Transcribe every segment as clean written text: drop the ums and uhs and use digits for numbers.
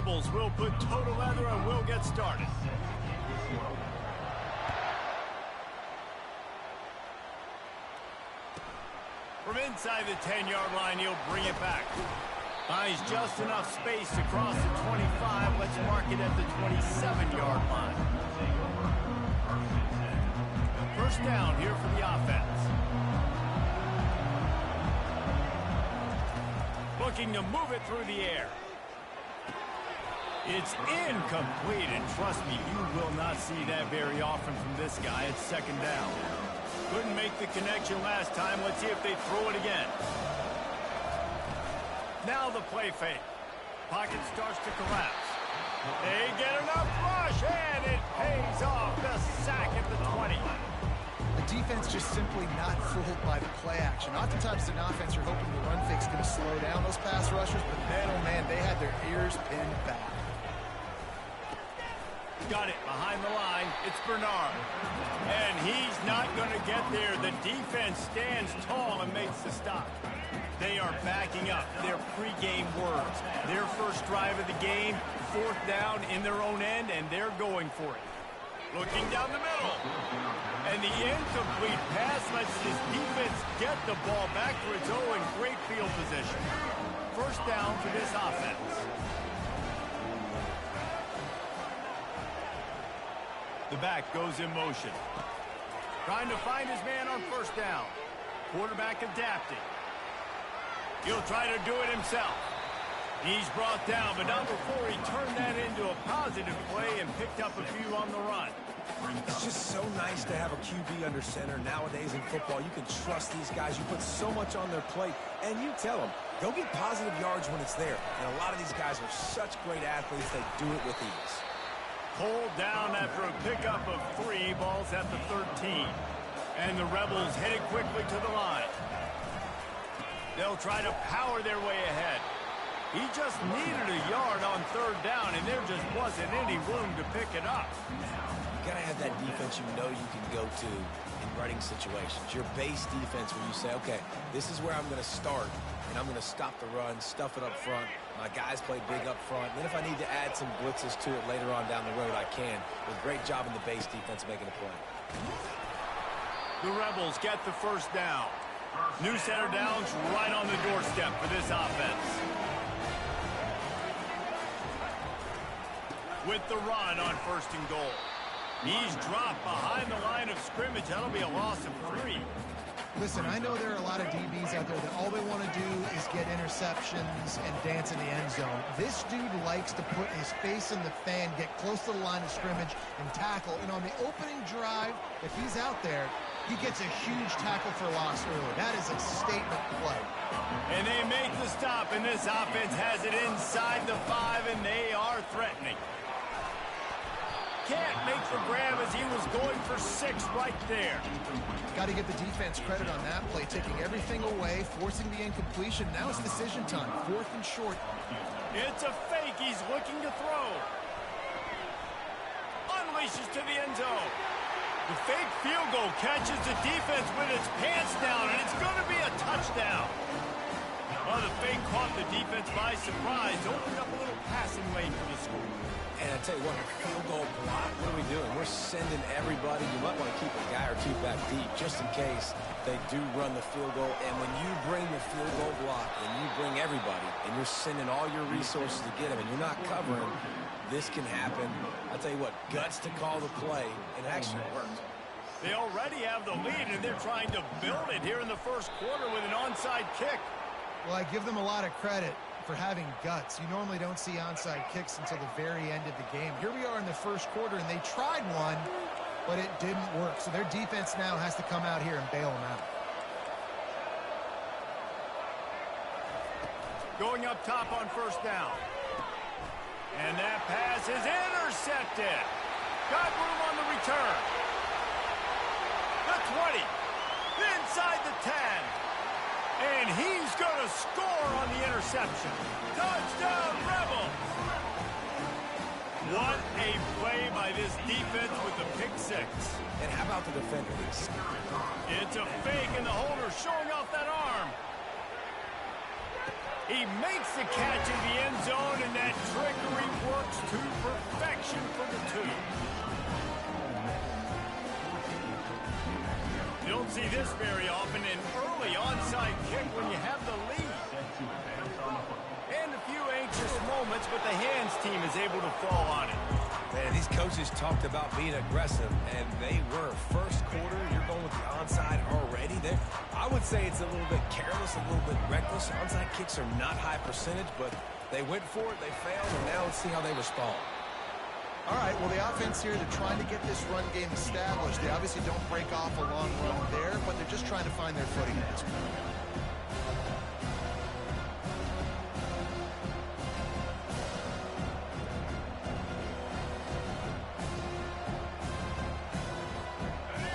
Rebels will put total leather and we'll get started. From inside the 10-yard line, he'll bring it back. Finds just enough space to cross the 25. Let's mark it at the 27-yard line. First down here for the offense. Looking to move it through the air. It's incomplete, and trust me, you will not see that very often from this guy. It's second down. Couldn't make the connection last time. Let's see if they throw it again. Now the play fake. Pocket starts to collapse. They get enough rush, and it pays off. The sack at the 20. The defense just simply not fooled by the play action. Oftentimes, an offense, you're hoping the run fake's going to slow down those pass rushers, but man, oh man, they had their ears pinned back. Got it behind the line. It's Bernard. And he's not going to get there. The defense stands tall and makes the stop. They are backing up their pregame words. Their first drive of the game, fourth down in their own end, and they're going for it. Looking down the middle. And the incomplete pass lets this defense get the ball back to its own great field position. First down for this offense. The back goes in motion. Trying to find his man on first down. Quarterback adapting. He'll try to do it himself. He's brought down, but not before he turned that into a positive play and picked up a few on the run. It's just so nice to have a QB under center. Nowadays in football, you can trust these guys. You put so much on their plate, and you tell them, go get positive yards when it's there. And a lot of these guys are such great athletes, they do it with ease. Pulled down after a pickup of 3, balls at the 13. And the Rebels headed quickly to the line. They'll try to power their way ahead. He just needed a yard on third down, and there just wasn't any room to pick it up. You got to have that defense you know you can go to in running situations. Your base defense where you say, okay, this is where I'm going to start, and I'm going to stop the run, stuff it up front. My guys play big up front. Then if I need to add some blitzes to it later on down the road, I can. With great job in the base defense making a play. The Rebels get the first down. New set of downs right on the doorstep for this offense. With the run on first and goal. He's dropped behind the line of scrimmage. That'll be a loss of 3. Listen, I know there are a lot of DBs out there that all they want to do is get interceptions and dance in the end zone. This dude likes to put his face in the fan, get close to the line of scrimmage, and tackle. And on the opening drive, if he's out there, he gets a huge tackle for loss early. That is a statement play. And they make the stop, and this offense has it inside the 5, and they are threatening. Can't make the grab as he was going for 6 right there. Got to give the defense credit on that play, taking everything away, forcing the incompletion. Now it's decision time, 4th and short. It's a fake. He's looking to throw. Unleashes to the end zone. The fake field goal catches the defense with its pants down, and it's going to be a touchdown. Well, the fake caught the defense by surprise, opened up a little passing lane for the school. And I tell you what, a field goal block, what are we doing? We're sending everybody. You might want to keep a guy or 2 back deep just in case they do run the field goal. And when you bring the field goal block and you bring everybody and you're sending all your resources to get them and you're not covering, this can happen. I'll tell you what, guts to call the play, and it actually worked. They already have the lead, and they're trying to build it here in the first quarter with an onside kick. Well, I give them a lot of credit for having guts. You normally don't see onside kicks until the very end of the game. Here we are in the first quarter, and they tried one, but it didn't work. So their defense now has to come out here and bail them out. Going up top on first down. And that pass is intercepted. Got room on the return. The 20. Inside the 10. And he's going to score on the interception. Touchdown, Rebels! What a play by this defense with the pick 6. And how about the defender? It's a fake, and the holder showing off that arm. He makes the catch in the end zone, and that trickery works to perfection for the two. You don't see this very often, an early onside kick when you have the lead. And a few anxious moments, but the hands team is able to fall on it. Man, these coaches talked about being aggressive, and they were. First quarter, you're going with the onside already. I would say it's a little bit careless, a little bit reckless. Onside kicks are not high percentage, but they went for it, they failed, and now let's see how they respond. All right, well, the offense here, they're trying to get this run game established. They obviously don't break off a long run there, but they're just trying to find their footing at this point.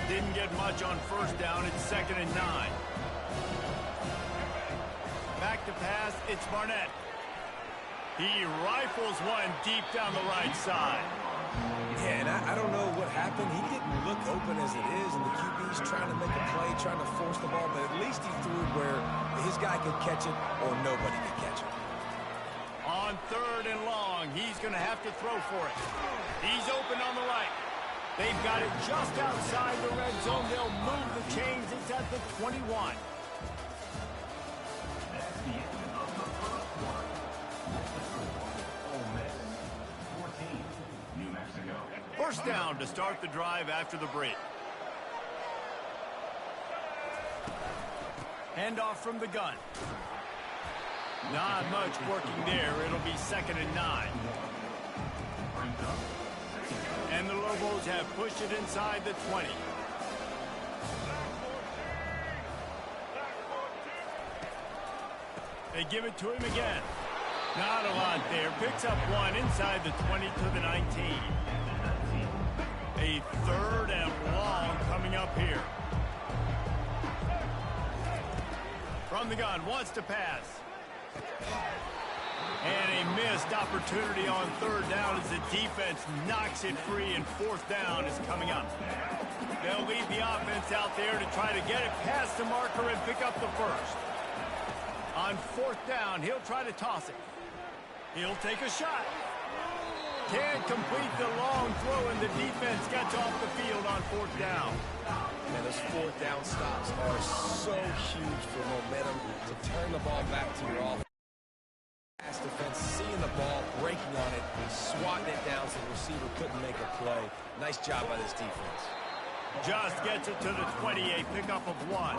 Didn't get much on first down. It's 2nd and 9. Back to pass. It's Barnett. He rifles one deep down the right side. Yeah, and I don't know what happened. He didn't look open as it is, and the QB's trying to make a play, trying to force the ball, but at least he threw where his guy could catch it or nobody could catch it. On 3rd and long, he's going to have to throw for it. He's open on the right. They've got it just outside the red zone. They'll move the chains. It's at the 21. First down to start the drive after the break. Handoff from the gun. Not much working there. It'll be 2nd and 9. And the Lobos have pushed it inside the 20. They give it to him again. Not a lot there. Picks up one inside the 20 to the 19. A 3rd and long coming up here. From the gun, wants to pass. And a missed opportunity on 3rd down as the defense knocks it free, and 4th down is coming up. They'll lead the offense out there to try to get it past the marker and pick up the first. On 4th down, he'll try to toss it. He'll take a shot. Can't complete the long throw, and the defense gets off the field on 4th down. Man, those 4th down stops are so huge for momentum to turn the ball back to your offense. Defense seeing the ball, breaking on it, swatting it down so the receiver couldn't make a play. Nice job by this defense. Just gets it to the 28, pickup of 1.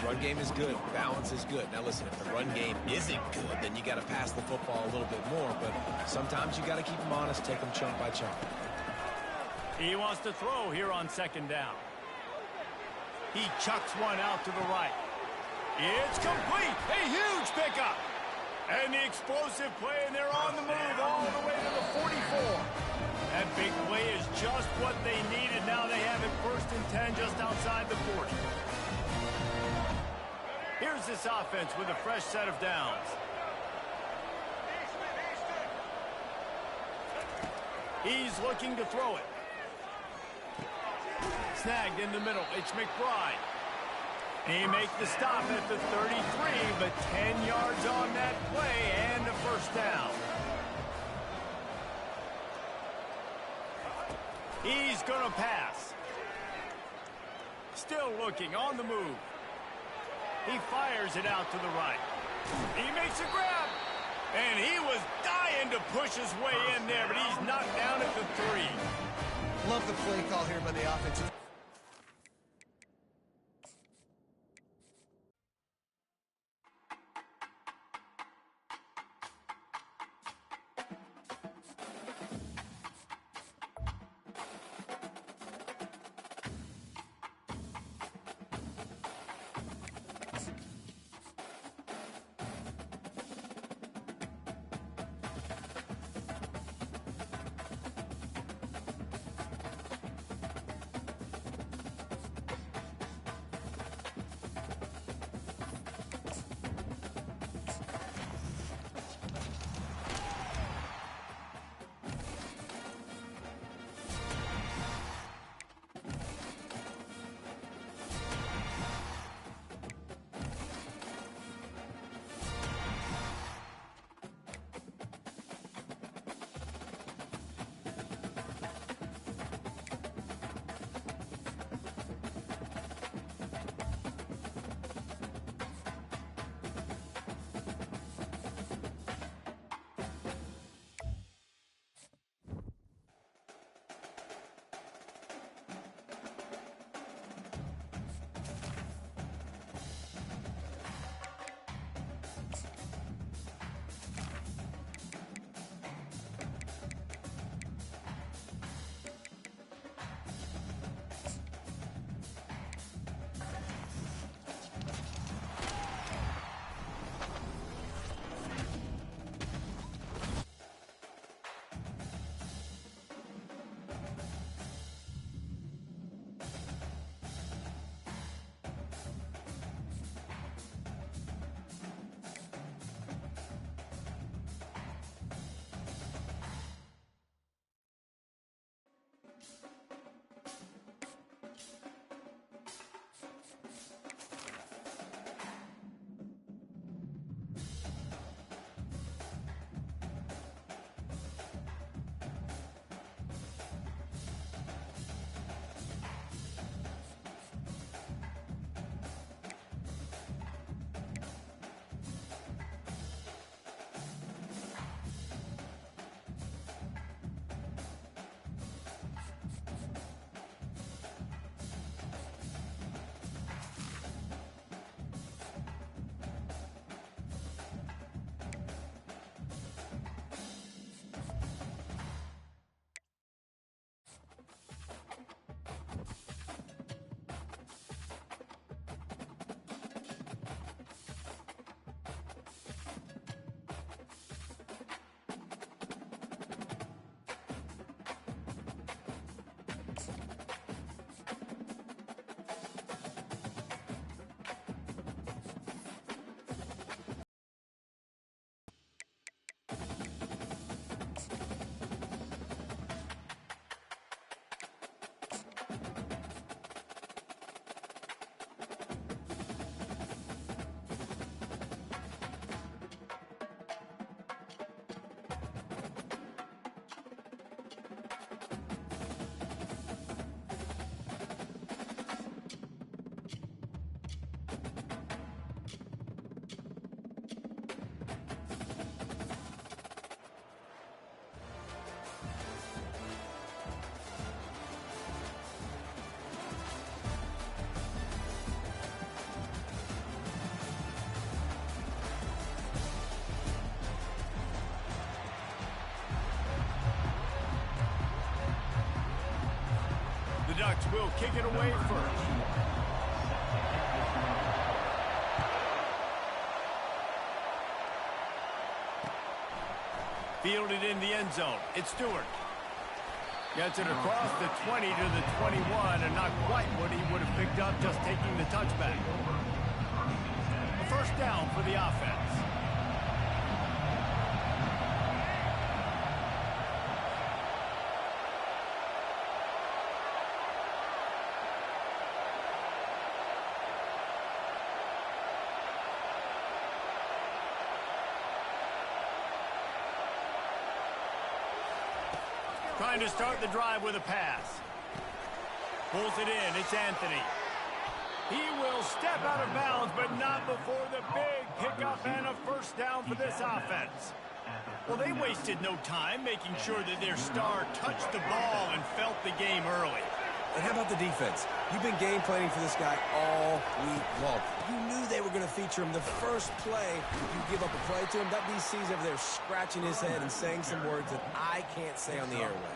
Run game is good. Balance is good. Now listen, if the run game isn't good, then you got to pass the football a little bit more. But sometimes you got to keep them honest, take them chunk by chunk. He wants to throw here on 2nd down. He chucks one out to the right. It's complete. A huge pickup. And the explosive play, and they're on the move all the way to the 44. That big play is just what they needed. Now they have it 1st and 10 just outside the 40. Here's this offense with a fresh set of downs. He's looking to throw it. Snagged in the middle. It's McBride. He makes the stop at the 33, but 10 yards on that play and a 1st down. He's going to pass. Still looking on the move. He fires it out to the right. He makes a grab. And he was dying to push his way in there, but he's knocked down at the 3. Love the play call here by the offensive. Ducks will kick it away first. Fielded in the end zone. It's Stewart. Gets it across the 20 to the 21, and not quite what he would have picked up just taking the touchback. A first down for the offense. Trying to start the drive with a pass. Pulls it in. It's Anthony. He will step out of bounds, but not before the big pickup and a first down for this offense. Well, they wasted no time making sure that their star touched the ball and felt the game early. And how about the defense? You've been game planning for this guy all week long. You knew they were going to feature him. The first play, you give up a play to him, that DC's over there scratching his head and saying some words that I can't say on the airway.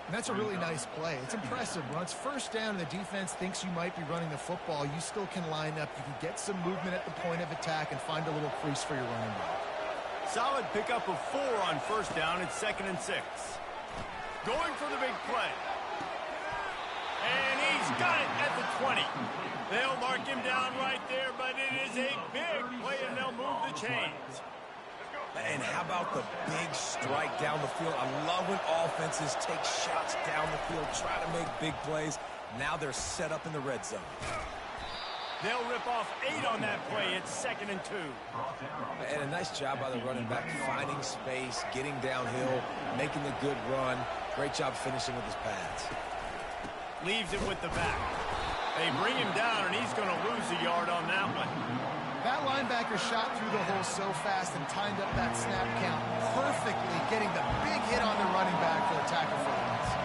And that's a really nice play. It's impressive. When it's first down and the defense thinks you might be running the football, you still can line up. You can get some movement at the point of attack and find a little crease for your running back. Solid pickup of 4 on first down. It's 2nd and 6. Going for the big play. And he's got it at the 20. They'll mark him down right there, but it is a big play, and they'll move the chains. And how about the big strike down the field? I love when offenses take shots down the field, try to make big plays. Now they're set up in the red zone. They'll rip off 8 on that play. It's 2nd and 2. And a nice job by the running back, finding space, getting downhill, making the good run. Great job finishing with his pads. Leaves it with the back. They bring him down, and he's going to lose a yard on that one. That linebacker shot through the hole so fast and timed up that snap count perfectly, getting the big hit on the running back for the tackle for loss.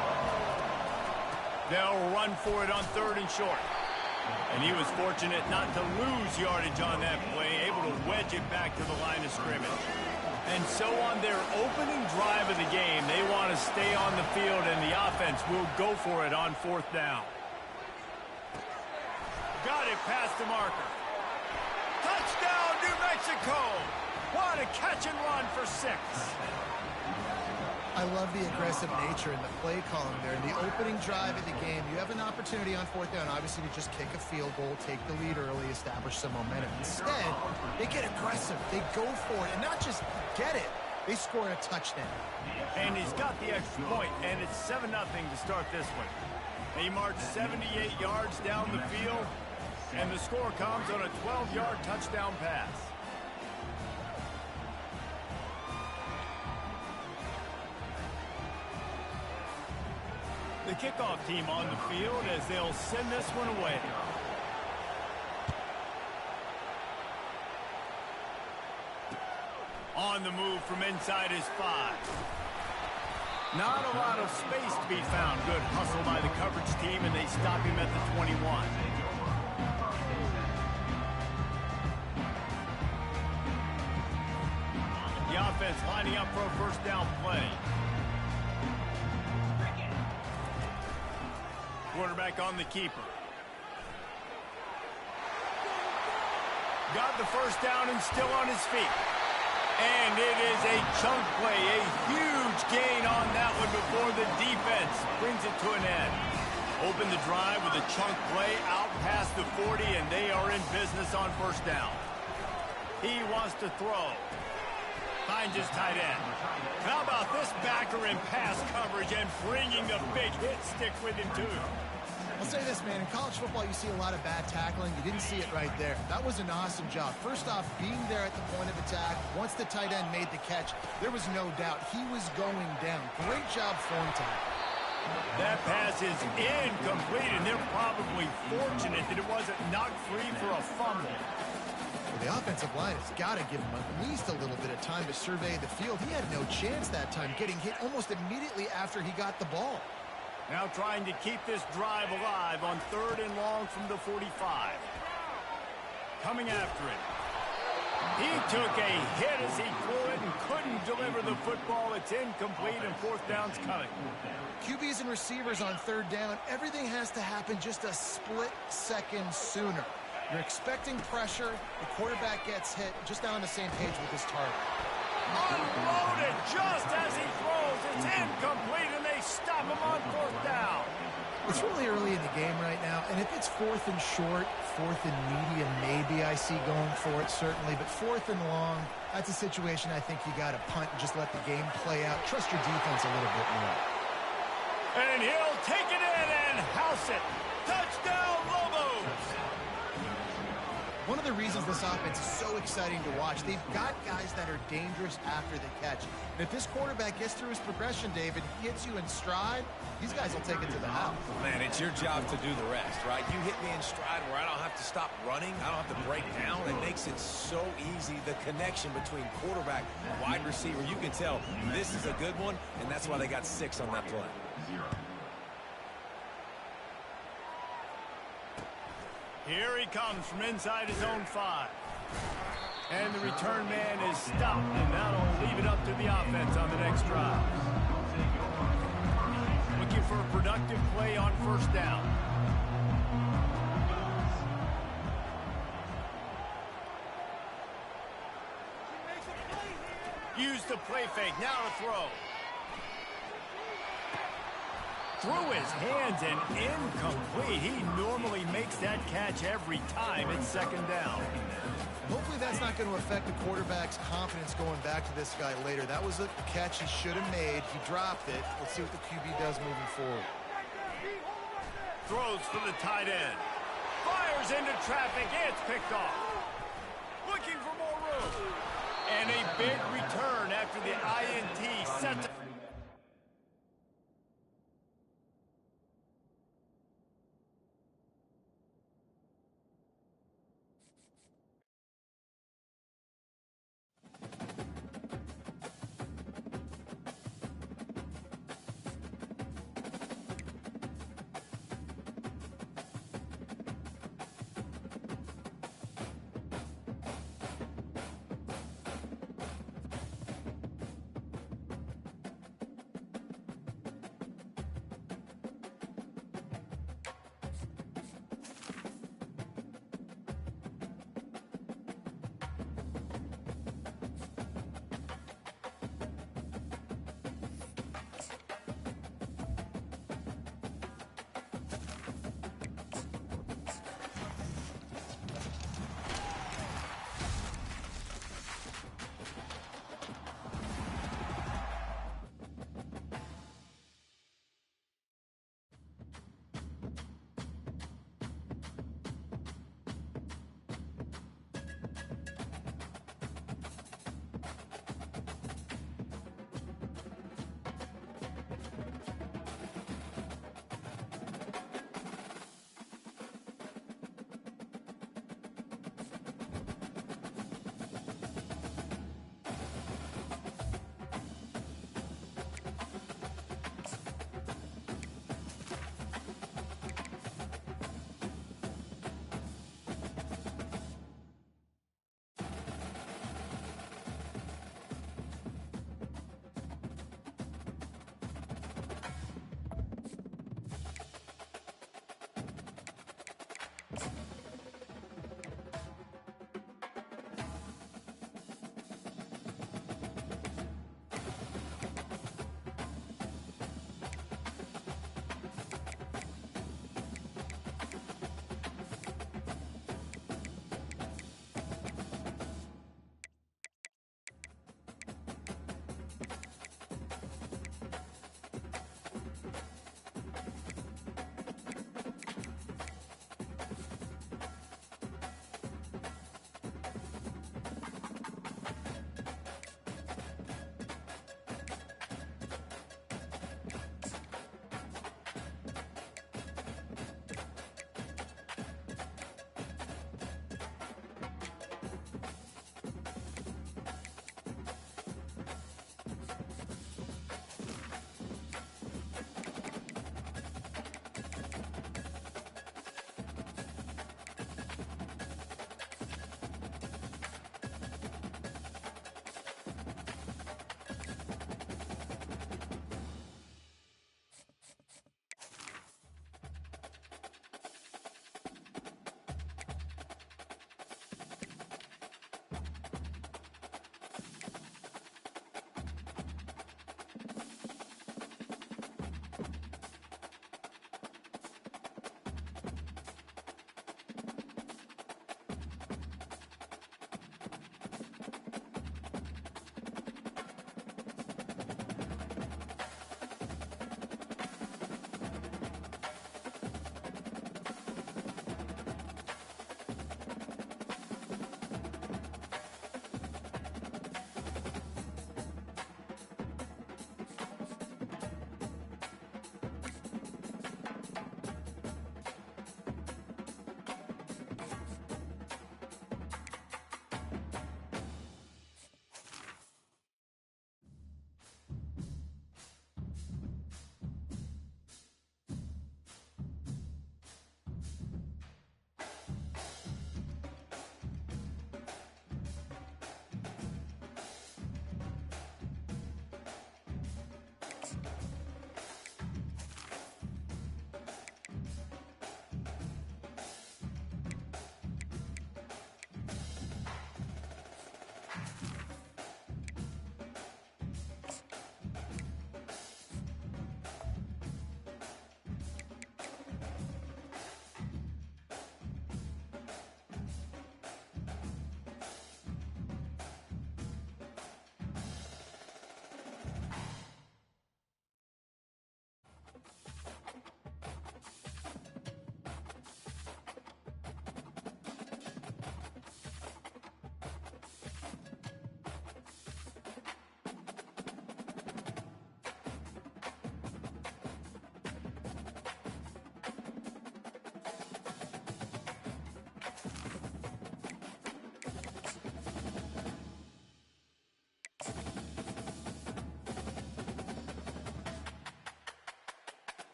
They'll run for it on 3rd and short. And he was fortunate not to lose yardage on that play, able to wedge it back to the line of scrimmage. And so on their opening drive of the game, they want to stay on the field, and the offense will go for it on 4th down. Got it past the marker. Touchdown, New Mexico! What a catch and run for 6. I love the aggressive nature in the play calling there. In the opening drive of the game, you have an opportunity on 4th down, obviously, to just kick a field goal, take the lead early, establish some momentum. Instead, they get aggressive. They go for it, and not just get it, they score a touchdown. And he's got the extra point, and it's 7-0 to start this one. He marched 78 yards down the field, and the score comes on a 12-yard touchdown pass. The kickoff team on the field as they'll send this one away. On the move from inside his 5. Not a lot of space to be found. Good hustle by the coverage team, and they stop him at the 21. The offense lining up for a first down play. Quarterback on the keeper. Got the first down and still on his feet. And it is a chunk play, a huge gain on that one before the defense brings it to an end. Open the drive with a chunk play out past the 40, and they are in business on first down. He wants to throw. Finds his tight end. How about this backer in pass coverage and bringing the big hit stick with him, too? I'll say this, man. In college football, you see a lot of bad tackling. You didn't see it right there. That was an awesome job. First off, being there at the point of attack. Once the tight end made the catch, there was no doubt he was going down. Great job form time. That pass is incomplete, and they're probably fortunate that it wasn't knocked free for a fumble. Well, the offensive line has got to give him at least a little bit of time to survey the field. He had no chance that time, getting hit almost immediately after he got the ball. Now trying to keep this drive alive on 3rd and long from the 45. Coming after it. He took a hit as he threw it and couldn't deliver the football. It's incomplete, and fourth down's coming. QBs and receivers on third down, everything has to happen just a split second sooner. You're expecting pressure, the quarterback gets hit, just not on the same page with his target. Unloaded just as he throws. It's incomplete, and they stop him on fourth down. It's really early in the game right now, and if it's fourth and short, fourth and medium, maybe I see going for it, certainly. But fourth and long, that's a situation I think you got to punt and just let the game play out. Trust your defense a little bit more. And he'll take it in and house it. Touchdown, Lobos! One of the reasons this offense is so exciting to watch, they've got guys that are dangerous after the catch. And if this quarterback gets through his progression, David, he hits you in stride, these guys will take it to the house. Man, it's your job to do the rest, right? You hit me in stride where I don't have to stop running. I don't have to break down. It makes it so easy, the connection between quarterback and wide receiver. You can tell this is a good one, and that's why they got 6 on that play. Here he comes from inside his own 5. And the return man is stopped, and that'll leave it up to the offense on the next drive. Looking for a productive play on first down. Use the play fake, now to throw. Through his hands and incomplete. He normally makes that catch every time. It's second down. Hopefully that's not going to affect the quarterback's confidence going back to this guy later. That was a catch he should have made. He dropped it. Let's see what the QB does moving forward. Throws for the tight end. Fires into traffic. It's picked off. Looking for more room. And a big return after the INT sets up.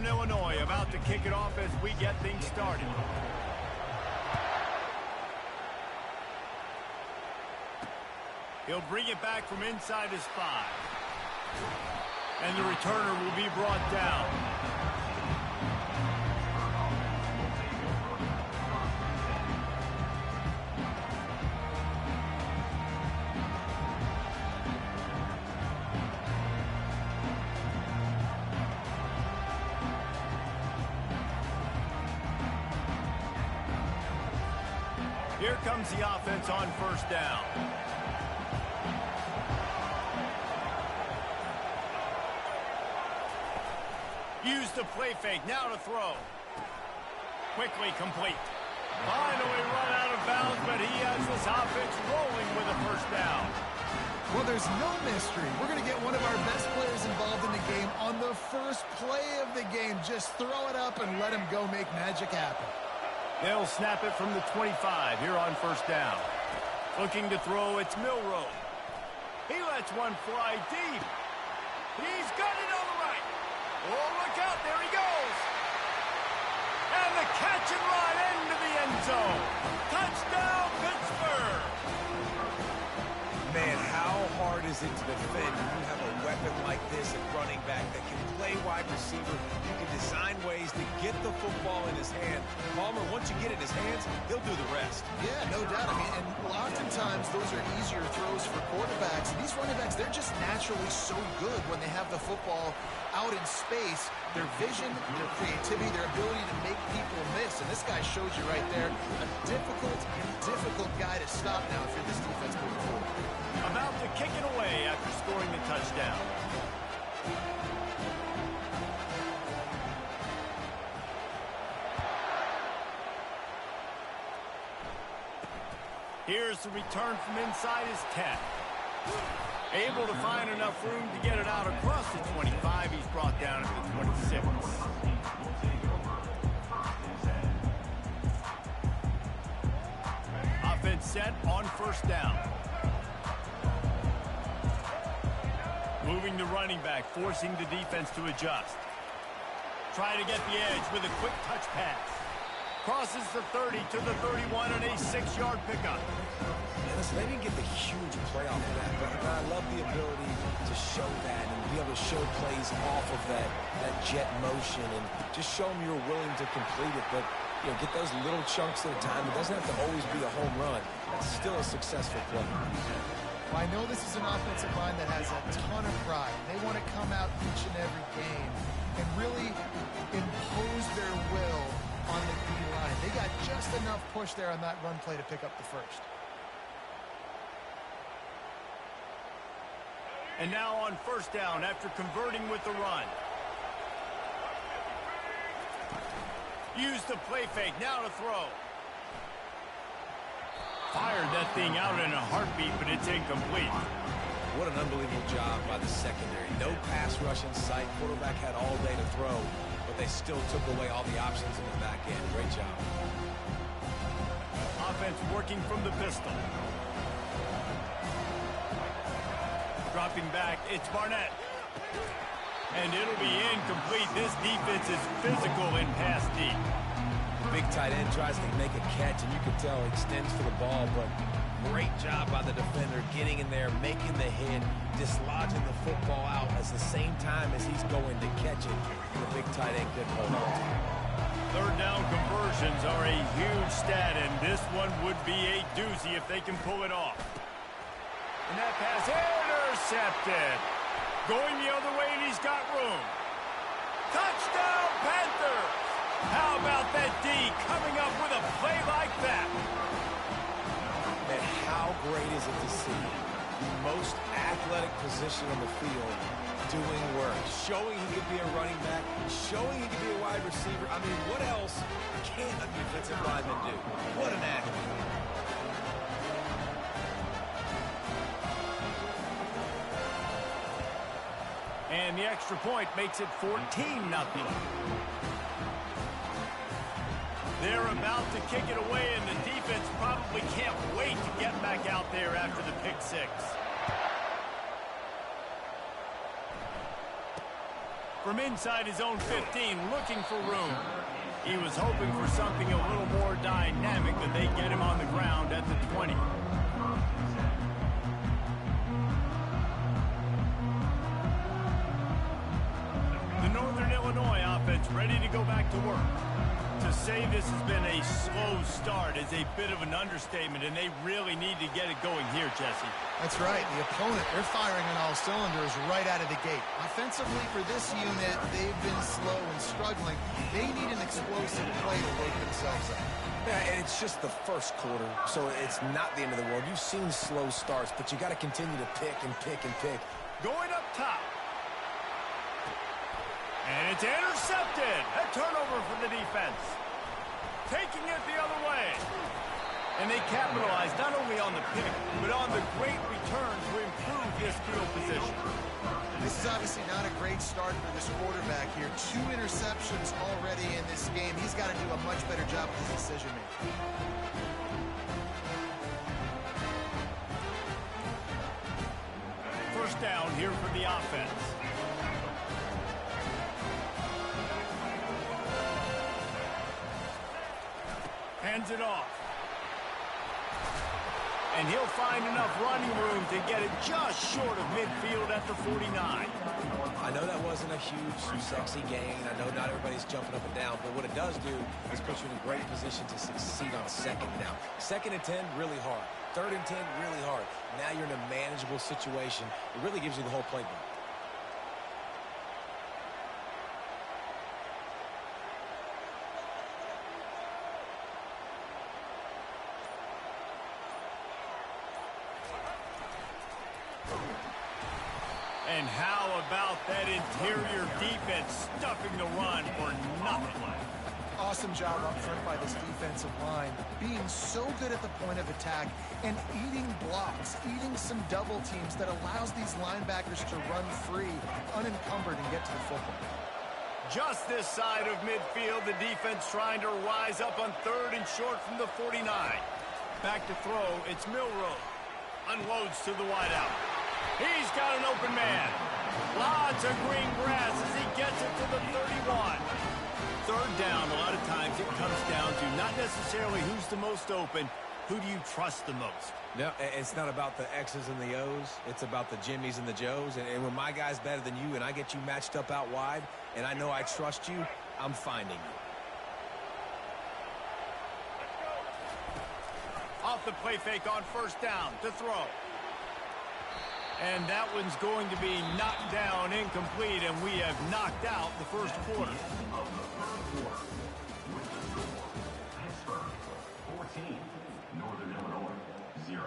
Northern Illinois about to kick it off as we get things started. He'll bring it back from inside his 5. And the returner will be brought down. Here comes the offense on first down. Use the play fake, now to throw. Quickly complete. Finally run out of bounds, but he has this offense rolling with a first down. Well, there's no mystery. We're going to get one of our best players involved in the game on the first play of the game. Just throw it up and let him go make magic happen. They'll snap it from the 25 here on first down. Looking to throw, it's Milroe. He lets one fly deep. He's got it on the right. Oh, look out, there he goes. And the catch and run into the end zone. Touchdown, Pittsburgh. Man, how hard is it to defend when you have a weapon like this at running back that can play wide receiver? You can design ways to get the football in his hand. Palmer, once you get it in his hands, he'll do the rest. Yeah, no doubt. I mean, and oftentimes those are easier throws for quarterbacks. These running backs, they're just naturally so good when they have the football out in space. Their vision, their creativity, their ability to make people miss. And this guy shows you right there a difficult guy to stop now if you're this defense moving forward. About to kick it away after scoring the touchdown. Here's the return from inside his 10. Able to find enough room to get it out across the 25. He's brought down at the 26. Offense set on first down. Moving the running back, forcing the defense to adjust. Try to get the edge with a quick touch pass. Crosses the 30 to the 31 and a 6-yard pickup. Yeah, listen, they didn't get the huge play off of that, but I love the ability to show that and be able to show plays off of that jet motion and just show them you're willing to complete it. But, you know, get those little chunks at a time. It doesn't have to always be a home run. It's still a successful play. Well, I know this is an offensive line that has a ton of pride. They want to come out each and every game and really impose their will on the D-line. They got just enough push there on that run play to pick up the first. And now on first down after converting with the run. Use the play fake, now to throw. Fired that thing out in a heartbeat, but it's incomplete. What an unbelievable job by the secondary. No pass rush in sight. Quarterback had all day to throw, but they still took away all the options in the back end. Great job. Offense working from the pistol. Dropping back, it's Barnett. And it'll be incomplete. This defense is physical in pass deep. Big tight end tries to make a catch, and you can tell he extends for the ball, but great job by the defender getting in there, making the hit, dislodging the football out at the same time as he's going to catch it. The big tight end couldn't hold on to it. Third down conversions are a huge stat, and this one would be a doozy if they can pull it off. And that pass intercepted. Going the other way, and he's got room. Touchdown, Panthers! How about that D coming up with a play like that? And how great is it to see the most athletic position on the field doing work, showing he could be a running back, showing he could be a wide receiver. I mean, what else can a defensive lineman do? What an athlete. And the extra point makes it 14-0. They're about to kick it away, and the defense probably can't wait to get back out there after the pick six. From inside his own 15, looking for room. He was hoping for something a little more dynamic, but they get him on the ground at the 20. The Northern Illinois offense ready to go back to work. To say this has been a slow start is a bit of an understatement, and they really need to get it going here, Jesse. That's right. The opponent, they're firing on all cylinders right out of the gate. Offensively, for this unit, they've been slow and struggling. They need an explosive play to wake themselves up. Yeah, and it's just the first quarter, so it's not the end of the world. You've seen slow starts, but you got to continue to pick and pick and pick. Going up top. And it's intercepted. A turnover for the defense. Taking it the other way. And they capitalize not only on the pick, but on the great return to improve this field position. This is obviously not a great start for this quarterback here. 2 interceptions already in this game. He's got to do a much better job with his decision-making. First down here for the offense. Hands it off. And he'll find enough running room to get it just short of midfield at the 49. I know that wasn't a huge, sexy gain. I know not everybody's jumping up and down, but what it does do is put you in a great position to succeed on second down. 2nd and 10, really hard. 3rd and 10, really hard. Now you're in a manageable situation. It really gives you the whole playbook. And how about that interior defense stuffing the run for nothing? Awesome job up front by this defensive line, being so good at the point of attack and eating blocks, eating some double teams that allows these linebackers to run free, unencumbered, and get to the football. Just this side of midfield, the defense trying to rise up on 3rd and short from the 49. Back to throw, it's Milroe. Unloads to the wideout. He's got an open man. Lots of green grass as he gets it to the 31. 3rd down, a lot of times it comes down to not necessarily who's the most open, who do you trust the most? No, it's not about the X's and the O's. It's about the Jimmys and the Joes. And when my guy's better than you and I get you matched up out wide and I know I trust you, I'm finding you. Off the play fake on 1st down to throw. And that one's going to be knocked down incomplete, and we have knocked out the 1st quarter. 14, Northern Illinois, 0.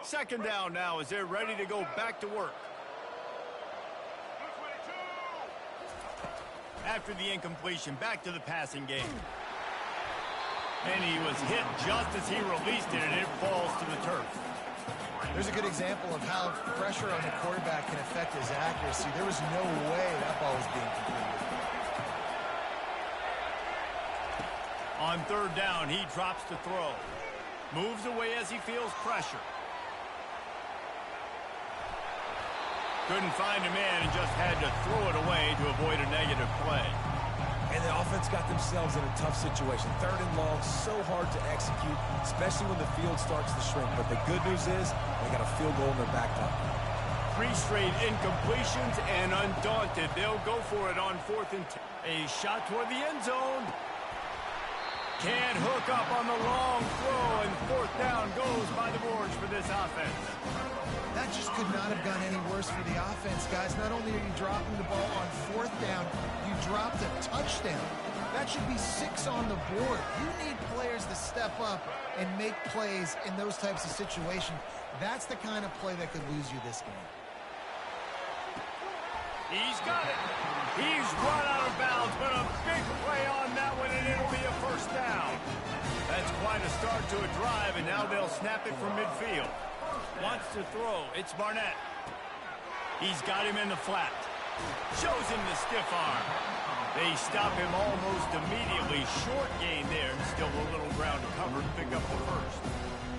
Second down now as they're ready to go back to work. After the incompletion, back to the passing game. And he was hit just as he released it, and it falls to the turf. There's a good example of how pressure on the quarterback can affect his accuracy. There was no way that ball was being completed. On 3rd down, he drops to throw. Moves away as he feels pressure. Couldn't find a man and just had to throw it away to avoid a negative play. And the offense got themselves in a tough situation. 3rd and long, so hard to execute, especially when the field starts to shrink. But the good news is they got a field goal in their back pocket. 3 straight incompletions, and undaunted, they'll go for it on 4th and 10. A shot toward the end zone. Can't hook up on the long throw, and 4th down goes by the boards for this offense. That just could not have gone any worse for the offense, guys. Not only are you dropping the ball on 4th down, you dropped a touchdown. That should be 6 on the board. You need players to step up and make plays in those types of situations. That's the kind of play that could lose you this game. He's got it. He's run out of bounds, but a big play on that one, and it'll be a 1st down. That's quite a start to a drive, and now they'll snap it from midfield. Wants to throw. It's Barnett. He's got him in the flat. Shows him the stiff arm. They stop him almost immediately. Short gain there, and still a little ground to cover to pick up the first.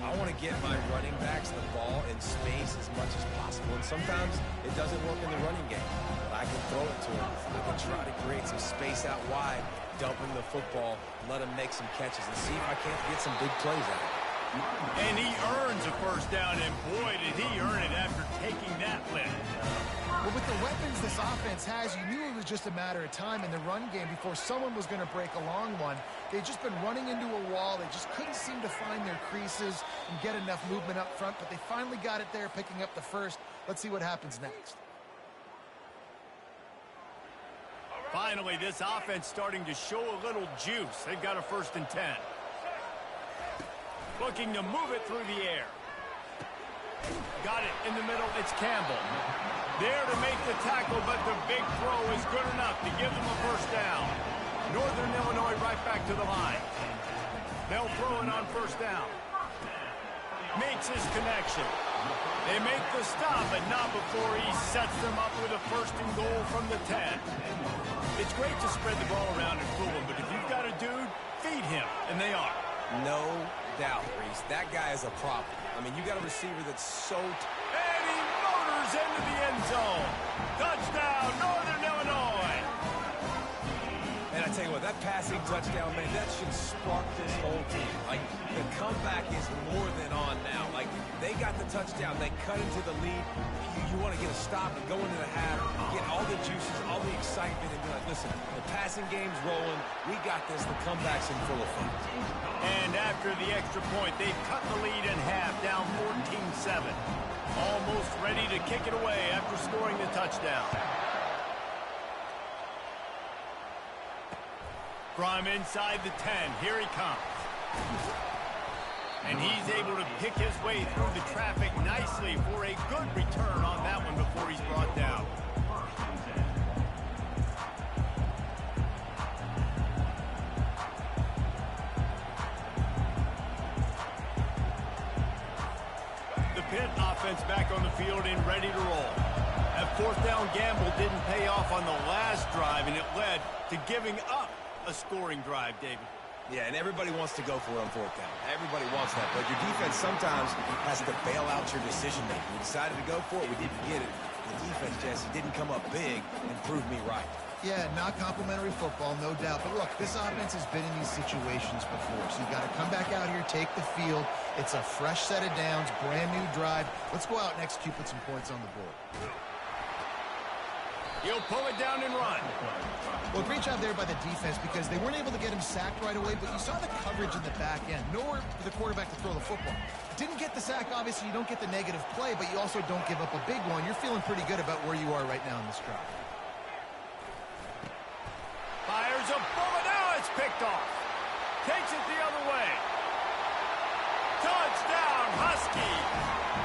I want to get my running backs the ball in space as much as possible, and sometimes it doesn't work in the running game. But I can throw it to him. I can try to create some space out wide, dumping the football, let him make some catches, and see if I can't get some big plays out of it. And he earns a first down, and boy, did he earn it after taking that lift. Well, with the weapons this offense has, you knew it was just a matter of time in the run game before someone was going to break a long one. They'd just been running into a wall. They just couldn't seem to find their creases and get enough movement up front, but they finally got it there, picking up the first. Let's see what happens next. Finally, this offense starting to show a little juice. They've got a 1st and 10. Looking to move it through the air. Got it in the middle. It's Campbell. There to make the tackle, but the big throw is good enough to give them a first down. Northern Illinois right back to the line. They'll throw it on first down. Makes his connection. They make the stop, but not before he sets them up with a 1st and goal from the 10. It's great to spread the ball around and fool him, but if you've got a dude, feed him, and they are. No doubt, Reese. That guy is a problem. I mean, you got a receiver that's so... And he motors into the end zone. Touchdown, Northern Illinois. And I tell you what, that passing touchdown, man, that should spark this whole team. Like, the comeback is more than on now. Like, they got the touchdown. They cut into the lead. You want to get a stop and go into the half, get all the juices, all the excitement, and be like, listen, the passing game's rolling. We got this. The comeback's in full effect. And after the extra point, they've cut the lead in half, down 14-7. Almost ready to kick it away after scoring the touchdown. From inside the 10, here he comes. And he's able to pick his way through the traffic nicely for a good return on that one before he's brought down. The Pitt offense back on the field and ready to roll. That 4th down gamble didn't pay off on the last drive, and it led to giving up a scoring drive, David. Yeah, and everybody wants to go for it on 4th down. Everybody wants that, but your defense sometimes has to bail out your decision-making. We decided to go for it. We didn't get it. The defense, Jesse, didn't come up big and prove me right. Yeah, not complimentary football, no doubt. But look, this offense has been in these situations before, so you've got to come back out here, take the field. It's a fresh set of downs, brand new drive. Let's go out and execute, put some points on the board. He'll pull it down and run. Well, great job there by the defense because they weren't able to get him sacked right away, but you saw the coverage in the back end. Nowhere for the quarterback to throw the football. Didn't get the sack, obviously you don't get the negative play, but you also don't give up a big one. You're feeling pretty good about where you are right now in this drive. Fires a bullet. Now it's picked off. Takes it the other way. Touchdown, Husky.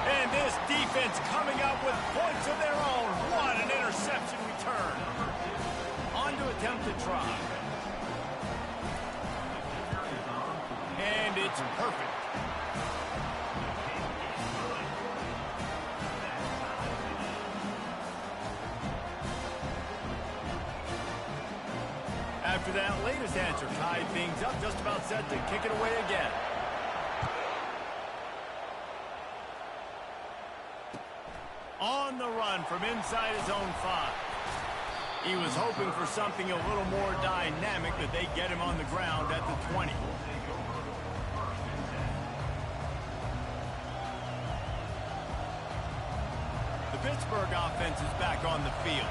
And this defense coming up with points of their own. What an interception return. On to attempt to try. And it's perfect. After that latest answer tied things up, just about set to kick it away again. On the run from inside his own 5. He was hoping for something a little more dynamic, but they get him on the ground at the 20. The Pittsburgh offense is back on the field.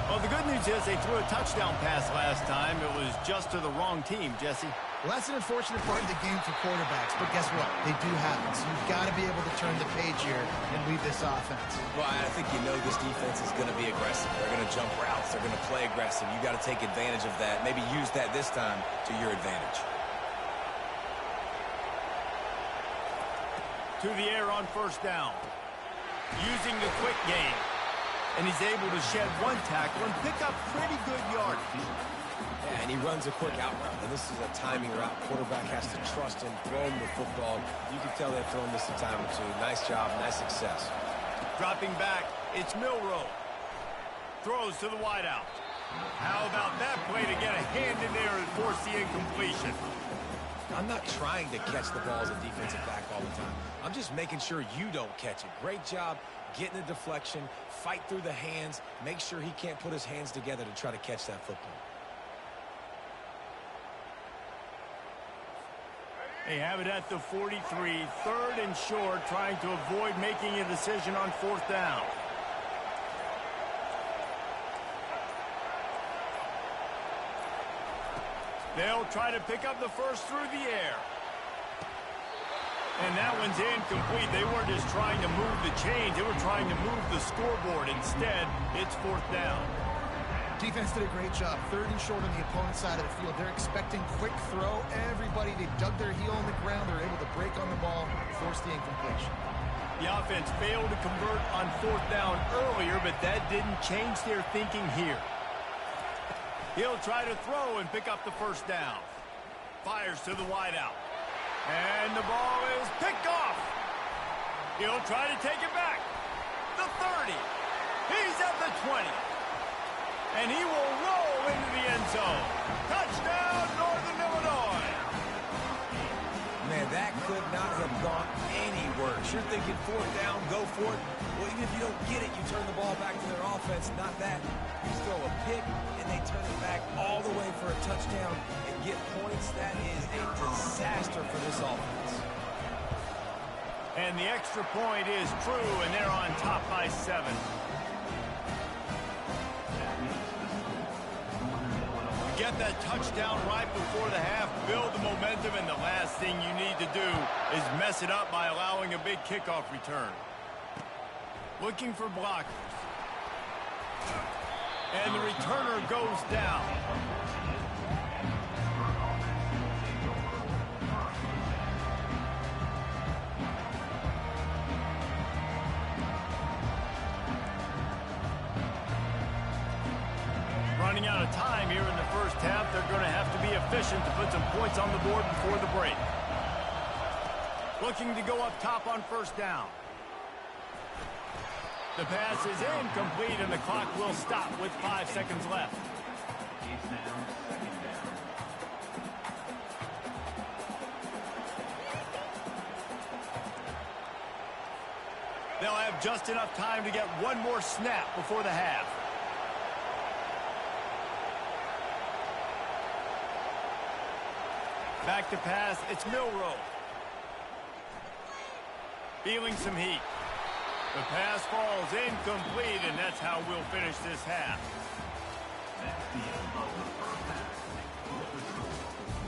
Well, the good news is they threw a touchdown pass last time. It was just to the wrong team, Jesse. Well, that's an unfortunate part of the game for quarterbacks, but guess what? They do happen, so you've got to be able to turn the page here and lead this offense. Well, I think you know this defense is going to be aggressive. They're going to jump routes. They're going to play aggressive. You got to take advantage of that. Maybe use that this time to your advantage. To the air on first down. Using the quick game. And he's able to shed one tackle and pick up pretty good yardage. Yeah, and he runs a quick out route. And this is a timing route. Quarterback has to trust him, throw him the football. You can tell they've thrown this a time or two. Nice job, nice success. Dropping back, it's Milroe. Throws to the wideout. How about that play to get a hand in there and force the incompletion? I'm not trying to catch the ball as a defensive back all the time. I'm just making sure you don't catch it. Great job getting a deflection, fight through the hands, make sure he can't put his hands together to try to catch that football. They have it at the 43, 3rd and short, trying to avoid making a decision on 4th down. They'll try to pick up the first through the air. And that one's incomplete. They weren't just trying to move the chains. They were trying to move the scoreboard. Instead, it's 4th down. Defense did a great job. 3rd and short on the opponent's side of the field. They're expecting quick throw. Everybody, they dug their heel on the ground. They're able to break on the ball, force the incompletion. The offense failed to convert on 4th down earlier, but that didn't change their thinking here. He'll try to throw and pick up the first down. Fires to the wideout. And the ball is picked off. He'll try to take it back. The 30. He's at the 20. And he will roll into the end zone. Touchdown, Northern Illinois. Man, that could not have gone any worse. You're thinking 4th down, go for it. Well, even if you don't get it, you turn the ball back to their offense. Not that. You throw a pick, and they turn it back all the way for a touchdown and get points. That is a disaster for this offense. And the extra point is true, and they're on top by 7. Get that touchdown right before the half, build the momentum, and the last thing you need to do is mess it up by allowing a big kickoff return. Looking for blockers. And the returner goes down. Running out of time here in the first half. They're going to have to be efficient to put some points on the board before the break. Looking to go up top on 1st down. The pass is incomplete, and the clock will stop with 5 seconds left. They'll have just enough time to get one more snap before the half. Back to pass, it's Milroe. Feeling some heat. The pass falls incomplete, and that's how we'll finish this half. That's the end of the first half. With the score,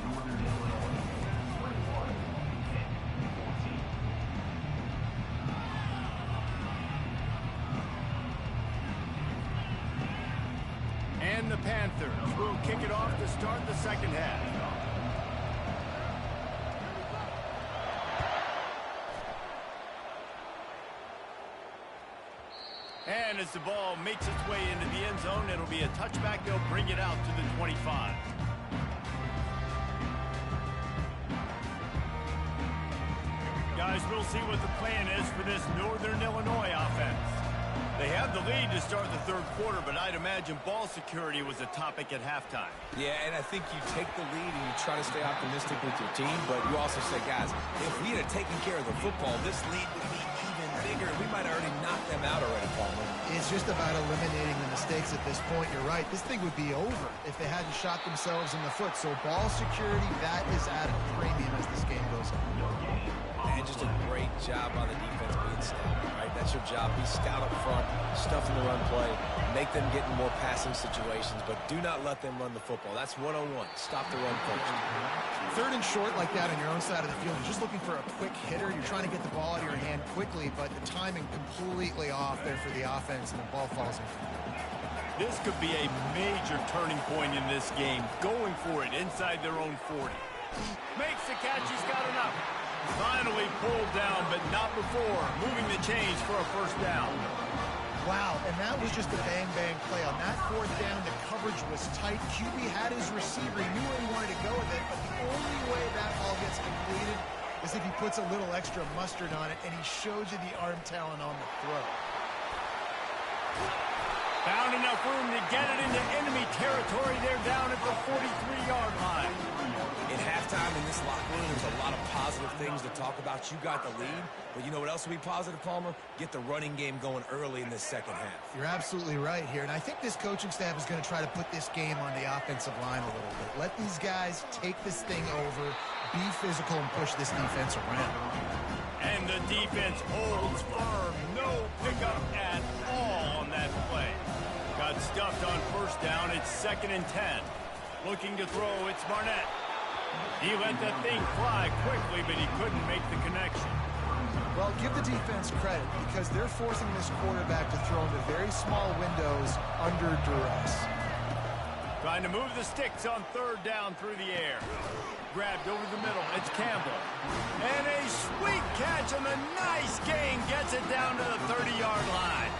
Northern Illinois 21 and 14. And the Panthers will kick it off to start the second half. And as the ball makes its way into the end zone, it'll be a touchback. They'll bring it out to the 25. Guys, we'll see what the plan is for this Northern Illinois offense. They have the lead to start the 3rd quarter, but I'd imagine ball security was a topic at halftime. Yeah, and I think you take the lead and you try to stay optimistic with your team, but you also say, guys, if we had taken care of the football, this lead would be even bigger. We might have already knocked them out already, Palmer. It's just about eliminating the mistakes at this point. You're right. This thing would be over if they hadn't shot themselves in the foot. So ball security, that is at a premium as this game goes on. And just a great job on the defense being stout, right? That's your job. Be stout up front, stuff in the run play, make them get in more passing situations, but do not let them run the football. That's one-on-one. Stop the run first. 3rd and short like that on your own side of the field. You're just looking for a quick hitter. You're trying to get the ball out of your hand quickly, but the timing completely off there for the offense, and the ball falls in. This could be a major turning point in this game. Going for it inside their own 40. Makes the catch. He's got enough. Finally pulled down, but not before. Moving the chains for a 1st down. Wow, and that was just a bang-bang play. On that 4th down, the coverage was tight. QB had his receiver. He knew where he wanted to go with it, but the only way that ball gets completed is if he puts a little extra mustard on it, and he shows you the arm talent on the throw. Found enough room to get it into enemy territory. They're down at the 43-yard line. In halftime in this locker room, there's a lot of positive things to talk about. You got the lead, but you know what else will be positive, Palmer? Get the running game going early in this second half. You're absolutely right here, and I think this coaching staff is going to try to put this game on the offensive line a little bit. Let these guys take this thing over, be physical, and push this defense around. And the defense holds firm. No pickup at all on that play. Got stuffed on first down. It's 2nd and 10. Looking to throw, it's Barnett. He let that thing fly quickly, but he couldn't make the connection. Well, give the defense credit because they're forcing this quarterback to throw into very small windows under duress. Trying to move the sticks on 3rd down through the air. Grabbed over the middle. It's Campbell. And a sweet catch on the nice gain gets it down to the 30-yard line.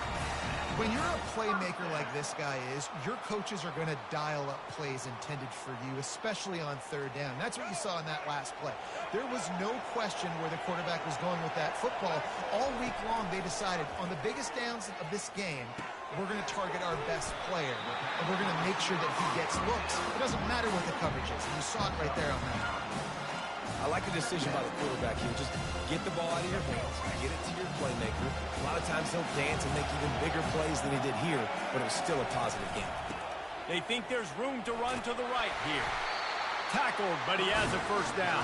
When you're a playmaker like this guy is, your coaches are going to dial up plays intended for you, especially on 3rd down. That's what you saw in that last play. There was no question where the quarterback was going with that football. All week long, they decided on the biggest downs of this game, we're going to target our best player, and we're going to make sure that he gets looks. It doesn't matter what the coverage is, and you saw it right there on that. I like the decision by the quarterback here. Just get the ball out of your hands, get it to your playmaker. A lot of times he'll dance and make even bigger plays than he did here, but it was still a positive game. They think there's room to run to the right here. Tackled, but he has a 1st down.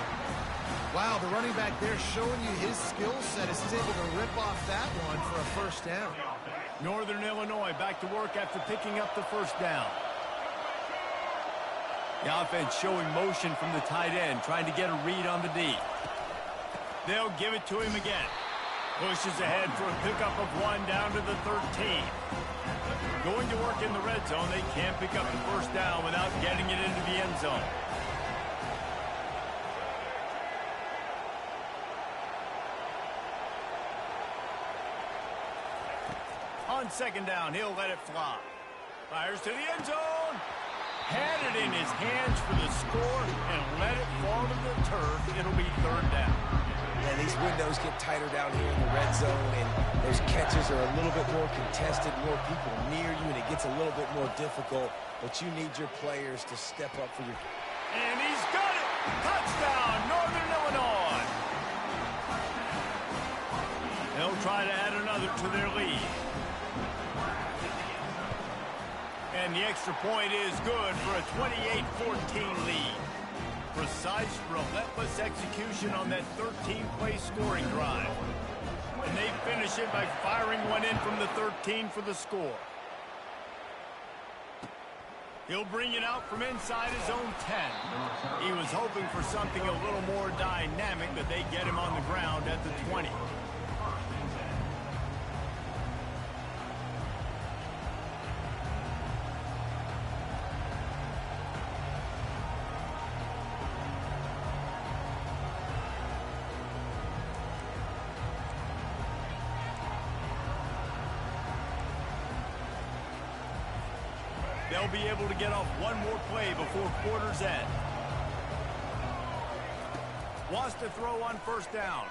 Wow, the running back there showing you his skill set as he's able to rip off that one for a 1st down. Northern Illinois back to work after picking up the 1st down. The offense showing motion from the tight end, trying to get a read on the D. They'll give it to him again. Pushes ahead for a pickup of 1 down to the 13. Going to work in the red zone. They can't pick up the 1st down without getting it into the end zone. On 2nd down, he'll let it fly. Fires to the end zone. Had it in his hands for the score and let it fall to the turf. It'll be 3rd down. And these windows get tighter down here in the red zone, and those catches are a little bit more contested, more people near you, and it gets a little bit more difficult. But you need your players to step up for your... And he's got it! Touchdown, Northern Illinois! They'll try to add another to their lead. And the extra point is good for a 28-14 lead. Precise, relentless execution on that 13-play scoring drive. And they finish it by firing one in from the 13 for the score. He'll bring it out from inside his own 10. He was hoping for something a little more dynamic, but they get him on the ground at the 20. They'll be able to get off one more play before quarter's end. Wants to throw on 1st down.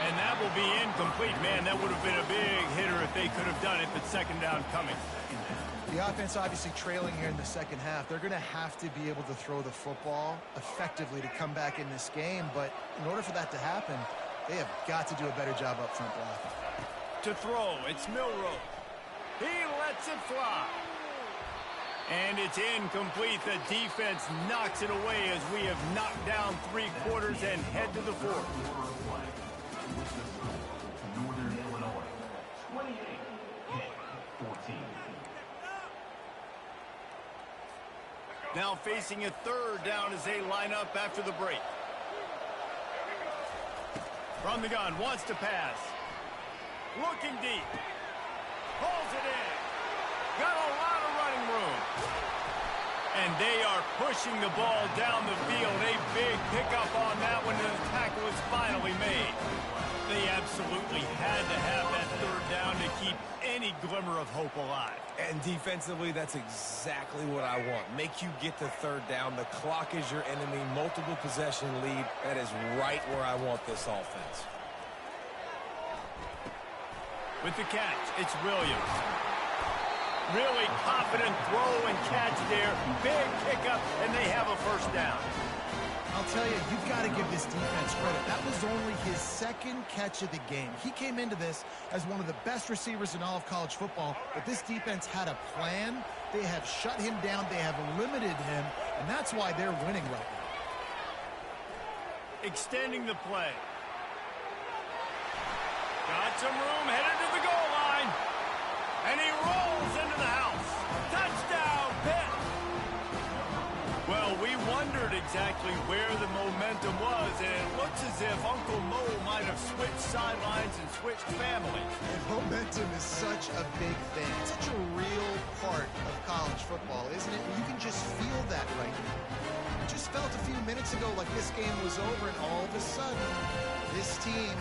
And that will be incomplete. Man, that would have been a big hitter if they could have done it, but 2nd down coming. The offense obviously trailing here in the second half. They're going to have to be able to throw the football effectively to come back in this game, but in order for that to happen, they have got to do a better job up front blocking. To throw, it's Milroe. He lets it fly. And it's incomplete. The defense knocks it away as we have knocked down 3 quarters and head to the 4th. Northern Illinois, 28-14. Now facing a 3rd down as they line up after the break. From the gun, wants to pass. Looking deep. Pulls it in. Got a lot of running room. And they are pushing the ball down the field. A big pickup on that one, and the tackle is finally made. They absolutely had to have that 3rd down to keep any glimmer of hope alive. And defensively, that's exactly what I want. Make you get to 3rd down. The clock is your enemy. Multiple possession lead. That is right where I want this offense. With the catch, it's Williams. Really confident throw and catch there. Big pickup, and they have a first down. I'll tell you, you've got to give this defense credit. That was only his second catch of the game. He came into this as one of the best receivers in all of college football, but this defense had a plan. They have shut him down. They have limited him, and that's why they're winning right now. Extending the play. Got some room, headed to the goal line. And he rolls into the house. Touchdown, Pitt! Well, we wondered exactly where the momentum was, and it looks as if Uncle Mo might have switched sidelines and switched families. And momentum is such a big thing. It's such a real part of college football, isn't it? You can just feel that right now. It just felt a few minutes ago like this game was over, and all of a sudden, this team,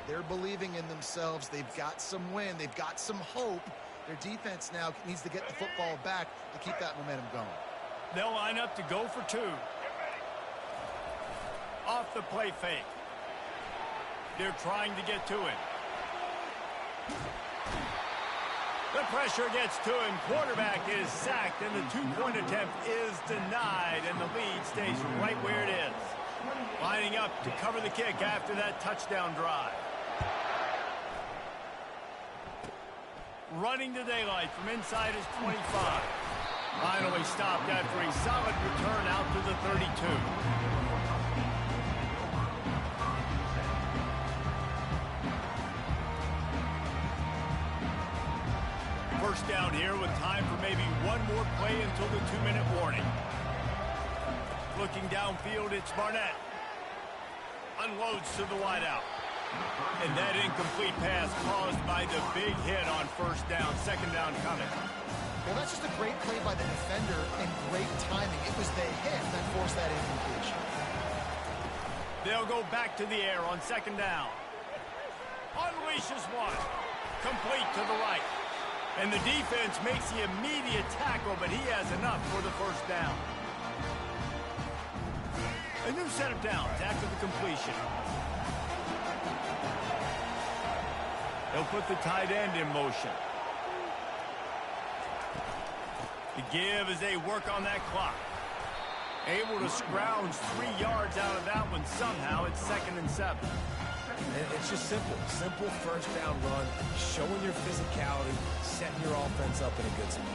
they're believing in themselves. They've got some wind. They've got some hope. Their defense now needs to get the football back to keep that momentum going. They'll line up to go for two. Off the play fake. They're trying to get to him. The pressure gets to him. Quarterback is sacked, and the two-point attempt is denied, and the lead stays right where it is. Lining up to cover the kick after that touchdown drive. Running to daylight from inside his 25. Finally stopped after a solid return out to the 32. First down here with time for maybe one more play until the 2-minute warning. Looking downfield, it's Barnett. Unloads to the wideout. And that incomplete pass caused by the big hit on first down. Second down coming. Well, that's just a great play by the defender and great timing. It was the hit that forced that incompletion. They'll go back to the air on second down. Unleashes one. Complete to the right. And the defense makes the immediate tackle, but he has enough for the first down. A new set of downs after the completion. They'll put the tight end in motion. The give as they work on that clock. Able to scrounge 3 yards out of that one somehow. It's 2nd and 7. It's just simple. Simple first down run, showing your physicality, setting your offense up in a good spot.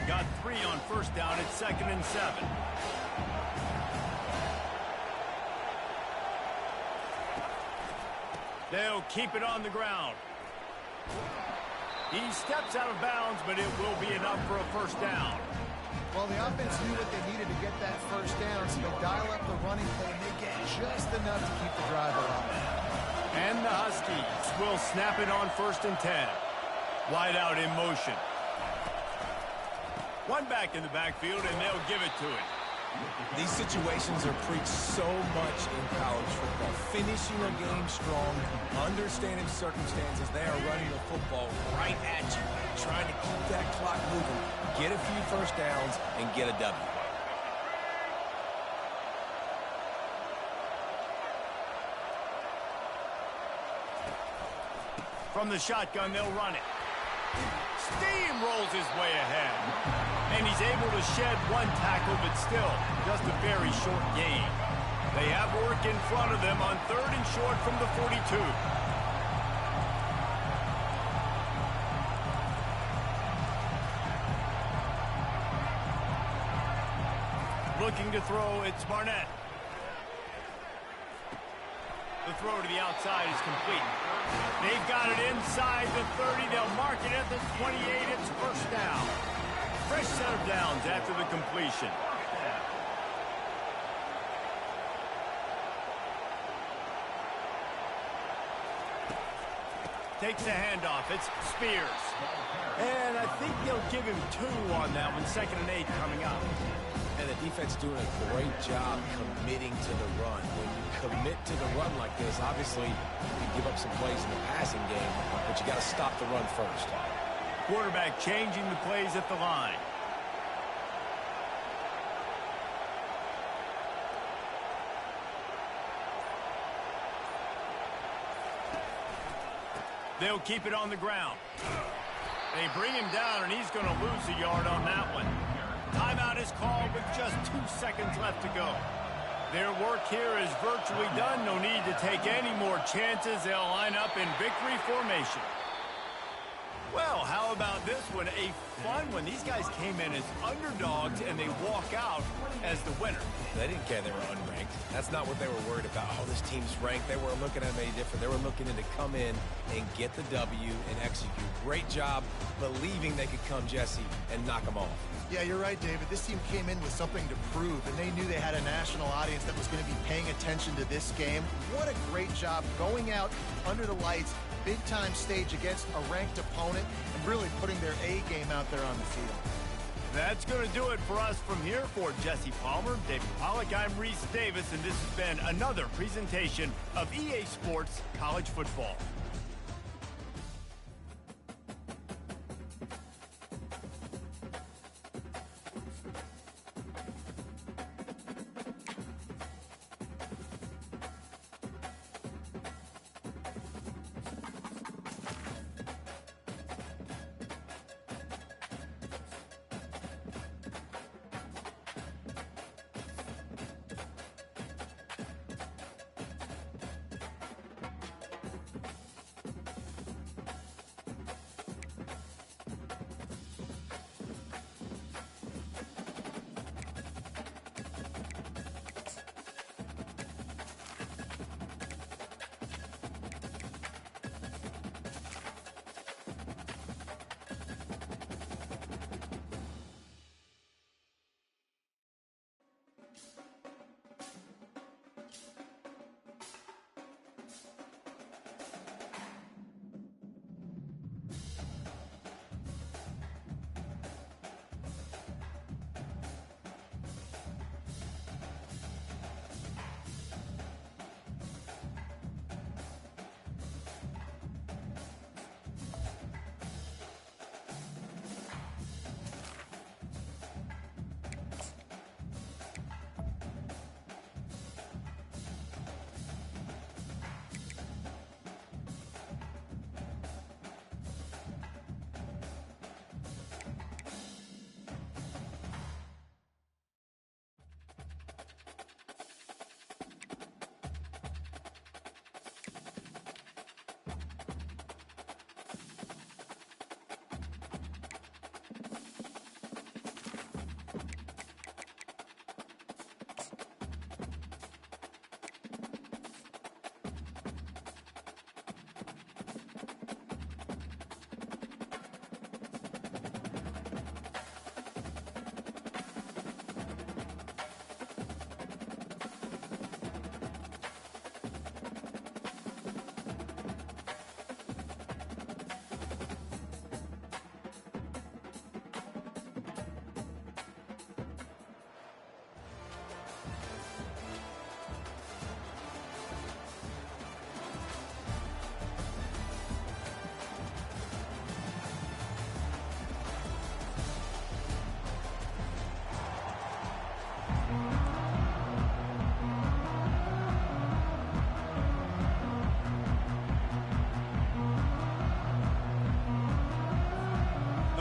Got 3 on first down. It's 2nd and 7. They'll keep it on the ground. He steps out of bounds, but it will be enough for a first down. Well, the offense knew what they needed to get that first down, so they dial up the running play, and they get just enough to keep the drive alive. And the Huskies will snap it on 1st and 10. Wide out in motion. One back in the backfield, and they'll give it to him. These situations are preached so much in college football. Finishing a game strong, understanding circumstances. They are running the football right at you, trying to keep that clock moving, get a few first downs, and get a W. From the shotgun, they'll run it. Steamrolls his way ahead. And he's able to shed one tackle, but still just a very short gain. They have work in front of them on 3rd and short from the 42. Looking to throw, it's Barnett. The throw to the outside is complete. They've got it inside the 30. They'll mark it at the 28. It's first down. Fresh set of downs after the completion. Takes the handoff. It's Spears. And I think they'll give him 2 on that one. 2nd and 8 coming up. And the defense doing a great job committing to the run. When you commit to the run like this, obviously you give up some plays in the passing game, but you got to stop the run first. Quarterback changing the plays at the line. They'll keep it on the ground. They bring him down, and he's going to lose a yard on that one. Timeout is called with just 2 seconds left to go. Their work here is virtually done. No need to take any more chances. They'll line up in victory formation. Well, how about this one? A fun one. These guys came in as underdogs, and they walk out as the winner. They didn't care they were unranked. That's not what they were worried about. Oh, this team's ranked. They weren't looking at them any different. They were looking to come in and get the W and execute. Great job believing they could come, Jesse, and knock them off. Yeah, you're right, David. This team came in with something to prove, and they knew they had a national audience that was going to be paying attention to this game. What a great job going out under the lights, big-time stage against a ranked opponent, and really putting their A game out there on the field. That's going to do it for us from here. For Jesse Palmer, David Pollack, I'm Reese Davis, and this has been another presentation of EA Sports College Football.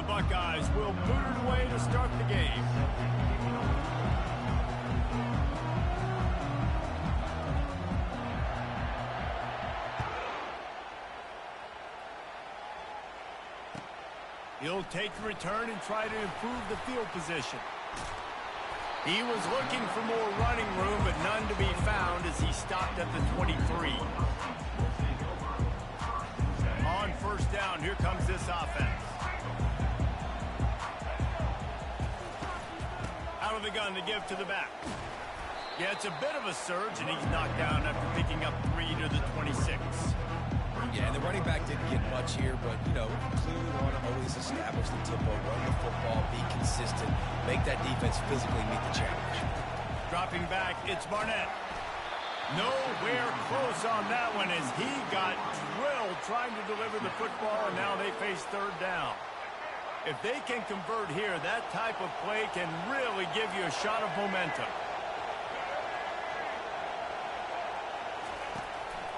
Buckeyes will boot it away to start the game. He'll take the return and try to improve the field position. He was looking for more running room, but none to be found as he stopped at the 23. On first down, here comes this offense. Out of the gun to give to the back. Yeah, it's a bit of a surge, and he's knocked down after picking up 3 to the 26. Yeah, the running back didn't get much here, but, you know, clearly want to always establish the tempo, run the football, be consistent, make that defense physically meet the challenge. Dropping back, it's Barnett. Nowhere close on that one as he got drilled trying to deliver the football, and now they face third down. If they can convert here, that type of play can really give you a shot of momentum.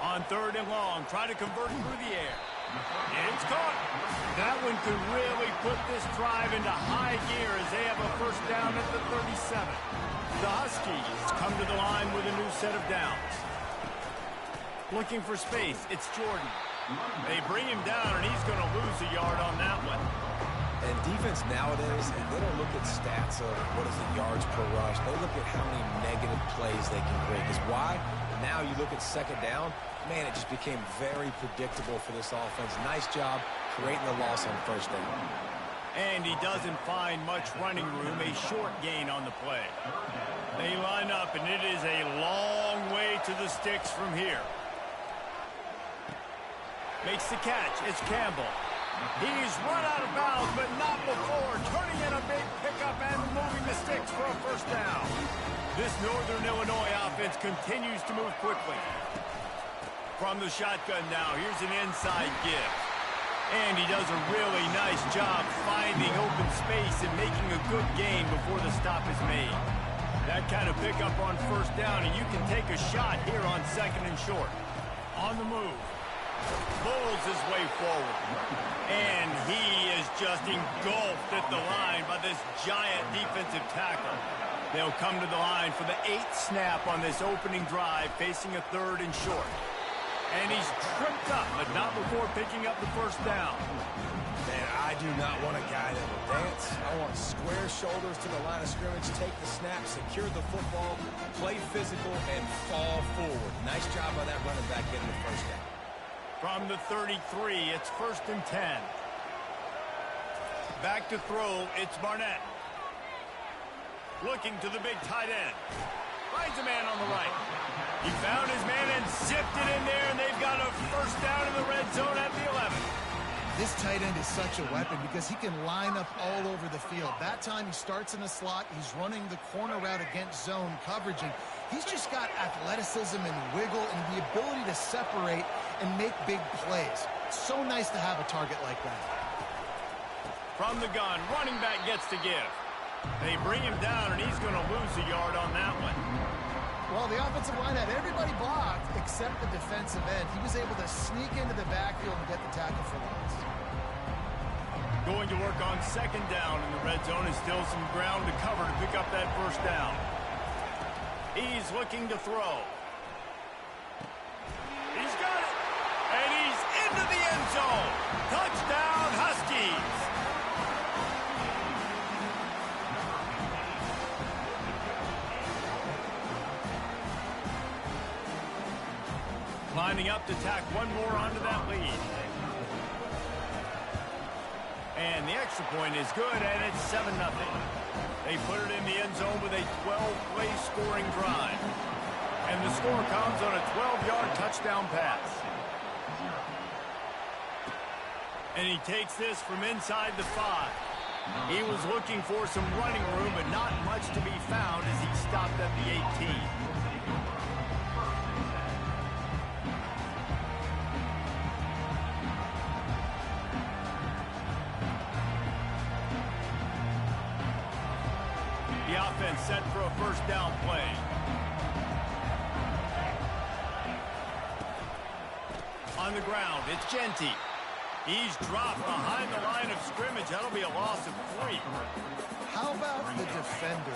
On third and long, try to convert through the air. It's caught. That one could really put this drive into high gear as they have a first down at the 37. The Huskies come to the line with a new set of downs. Looking for space, it's Jordan. They bring him down, and he's going to lose a yard on that one. And defense nowadays, they don't look at stats of what is the yards per rush. They look at how many negative plays they can create. Because why? Now you look at second down, man, it just became very predictable for this offense. Nice job creating the loss on first down. And he doesn't find much running room, a short gain on the play. They line up, and it is a long way to the sticks from here. Makes the catch. It's Campbell. He's run out of bounds, but not before turning in a big pickup and moving the sticks for a first down. This Northern Illinois offense continues to move quickly. From the shotgun now, here's an inside give. And he does a really nice job finding open space and making a good gain before the stop is made. That kind of pickup on first down, and you can take a shot here on second and short. On the move. Pulls his way forward. And he is just engulfed at the line by this giant defensive tackle. They'll come to the line for the 8th snap on this opening drive, facing a third and short. And he's tripped up, but not before picking up the first down. Man, I do not want a guy that will dance. I want square shoulders to the line of scrimmage, take the snap, secure the football, play physical, and fall forward. Nice job by that running back getting the first down. From the 33, it's first and 10. Back to throw, it's Barnett. Looking to the big tight end. Finds a man on the right. He found his man and zipped it in there, and they've got a first down in the red zone at the 11. This tight end is such a weapon because he can line up all over the field. That time he starts in the slot. He's running the corner route against zone coverage. And he's just got athleticism and wiggle and the ability to separate and make big plays. It's so nice to have a target like that. From the gun, running back gets to give. They bring him down, and he's going to lose a yard on that one. Well, the offensive line had everybody blocked except the defensive end. He was able to sneak into the backfield and get the tackle for loss. Going to work on second down in the red zone, and still some ground to cover to pick up that first down. He's looking to throw. He's got it. And he's into the end zone. Touchdown, Huskies. Lining up to tack one more onto that lead. And the extra point is good, and it's 7-0. They put it in the end zone with a 12-play scoring drive. And the score comes on a 12-yard touchdown pass. And he takes this from inside the 5. He was looking for some running room, but not much to be found as he stopped at the 18. The offense set for a first down play. On the ground, it's Genty. He's dropped behind the line of scrimmage. That'll be a loss of 3. How about the defender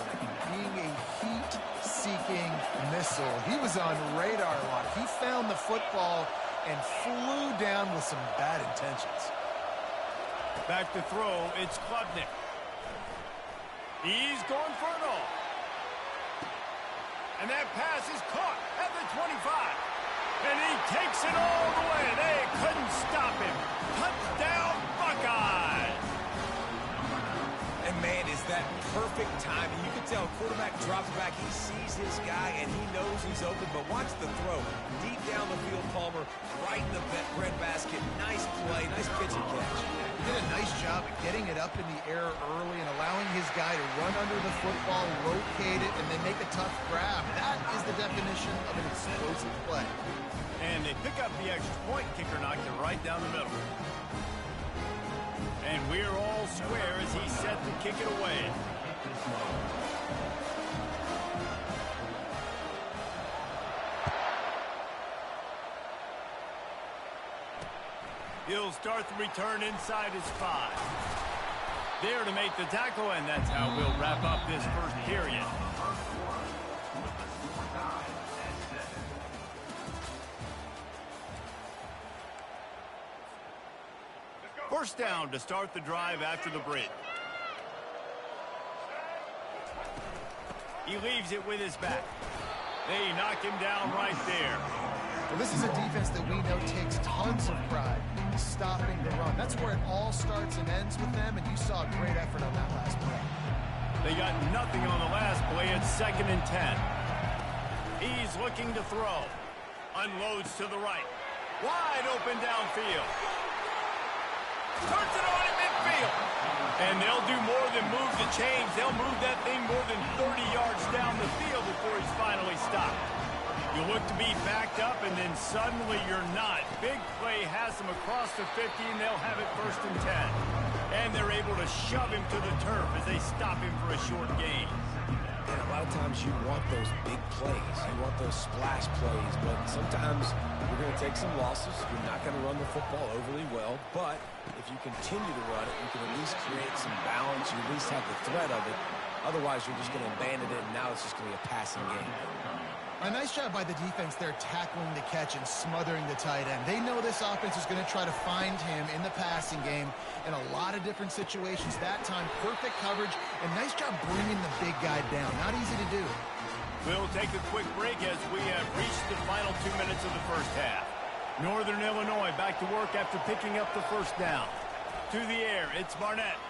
being a heat-seeking missile? He was on radar lock. He found the football and flew down with some bad intentions. Back to throw, it's Klubnik. He's going for it all. And that pass is caught at the 25. And he takes it all the way. They couldn't stop him. Touchdown, Buckeyes. And, man, is that perfect timing. You can tell quarterback drops back. He sees his guy, and he knows he's open. But watch the throw. Deep down the field, Palmer, right in the breadbasket. Nice play, nice pitch and catch. He did a nice job of getting it up in the air early and allowing his guy to run under the football, rotate it, and then make a tough grab. That is the definition of an explosive play. And they pick up the extra point. Kicker knocked it right down the middle. And we're all square as he's set to kick it away. He'll start the return inside his 5. There to make the tackle, and that's how we'll wrap up this first period. First down to start the drive after the break. He leaves it with his back. They knock him down right there. Well, this is a defense that we know takes tons of pride in stopping the run. That's where it all starts and ends with them, and you saw a great effort on that last play. They got nothing on the last play. It's 2nd and 10. He's looking to throw. Unloads to the right. Wide open downfield. Turns it on in midfield. And they'll do more than move the chains. They'll move that thing more than 30 yards down the field before he's finally stopped. You look to be backed up, and then suddenly you're not. Big play has them across the 50, and they'll have it 1st and 10. And they're able to shove him to the turf as they stop him for a short gain. And a lot of times you want those big plays. You want those splash plays, but sometimes you're going to take some losses. You're not going to run the football overly well, but if you continue to run it, you can at least create some balance. You at least have the threat of it. Otherwise, you're just going to abandon it, and now it's just going to be a passing game. A nice job by the defense there tackling the catch and smothering the tight end. They know this offense is going to try to find him in the passing game in a lot of different situations. That time, perfect coverage, and nice job bringing the big guy down. Not easy to do. We'll take a quick break as we have reached the final 2 minutes of the first half. Northern Illinois back to work after picking up the first down. To the air, it's Barnett.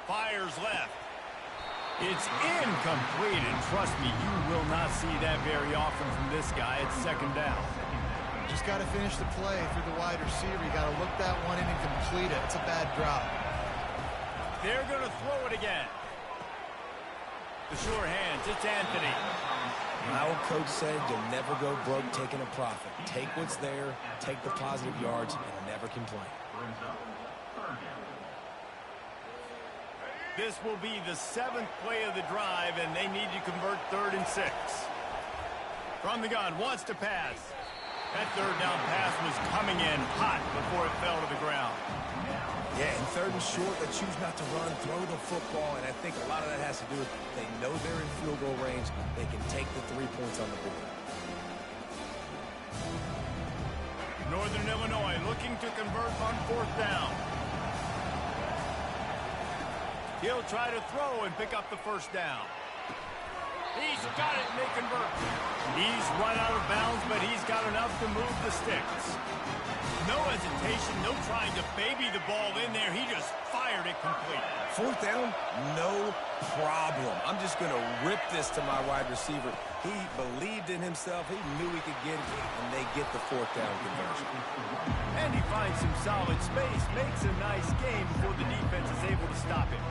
Fires left. It's incomplete, and trust me, you will not see that very often from this guy. It's 2nd down. Just got to finish the play through the wide receiver. You got to look that one in and complete it. It's a bad drop. They're going to throw it again. The sure hands, it's Anthony. My old coach said you'll never go broke taking a profit. Take what's there, take the positive yards, and never complain. This will be the 7th play of the drive, and they need to convert 3rd and 6. From the gun, wants to pass. That 3rd down pass was coming in hot before it fell to the ground. Yeah, and 3rd and short, they choose not to run, throw the football, and I think a lot of that has to do with they know they're in field goal range. They can take the 3 points on the board. Northern Illinois looking to convert on 4th down. He'll try to throw and pick up the 1st down. He's got it, and they convert. He's run out of bounds, but he's got enough to move the sticks. No hesitation, no trying to baby the ball in there. He just fired it complete. 4th down, no problem. I'm just going to rip this to my wide receiver. He believed in himself. He knew he could get it, and they get the 4th down conversion. And he finds some solid space, makes a nice game before the defense is able to stop him.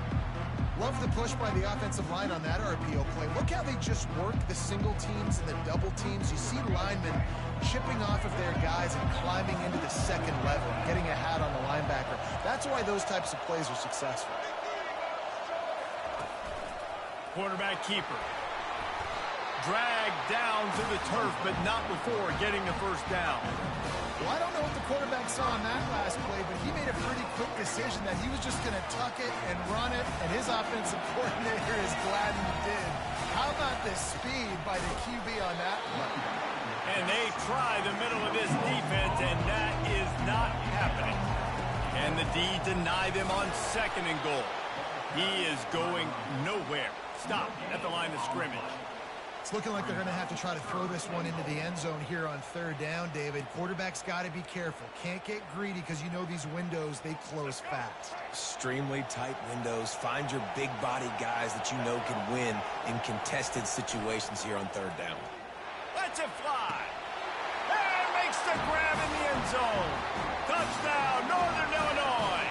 Love the push by the offensive line on that RPO play. Look how they just work the single teams and the double teams. You see linemen chipping off of their guys and climbing into the 2nd level, getting a hat on the linebacker. That's why those types of plays are successful. Quarterback keeper. Dragged down to the turf, but not before getting the 1st down. Well, I don't know what the quarterback saw on that last play, but he made a pretty quick decision that he was just going to tuck it and run it, and his offensive coordinator is glad he did. How about the speed by the QB on that one? And they try the middle of this defense, and that is not happening. And the D deny them on 2nd and goal. He is going nowhere. Stop at the line of scrimmage. It's looking like they're going to have to try to throw this one into the end zone here on 3rd down, David. Quarterback's got to be careful. Can't get greedy because you know these windows, they close fast. Extremely tight windows. Find your big body guys that you know can win in contested situations here on 3rd down. Lets it fly. And makes the grab in the end zone. Touchdown, Northern Illinois.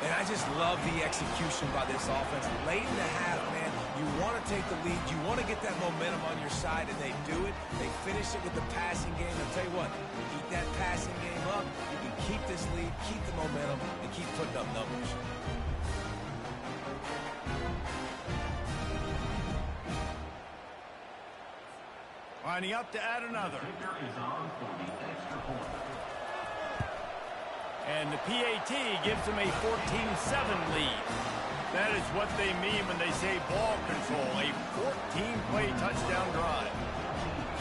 And I just love the execution by this offense. Late in the half, man, you want to take the lead. You want to get that momentum on your side, and they do it. They finish it with the passing game. I'll tell you what, keep that passing game up. You can keep this lead, keep the momentum, and keep putting up numbers. Lining up to add another. And the PAT gives them a 14-7 lead. That is what they mean when they say ball control, a 14-play touchdown drive.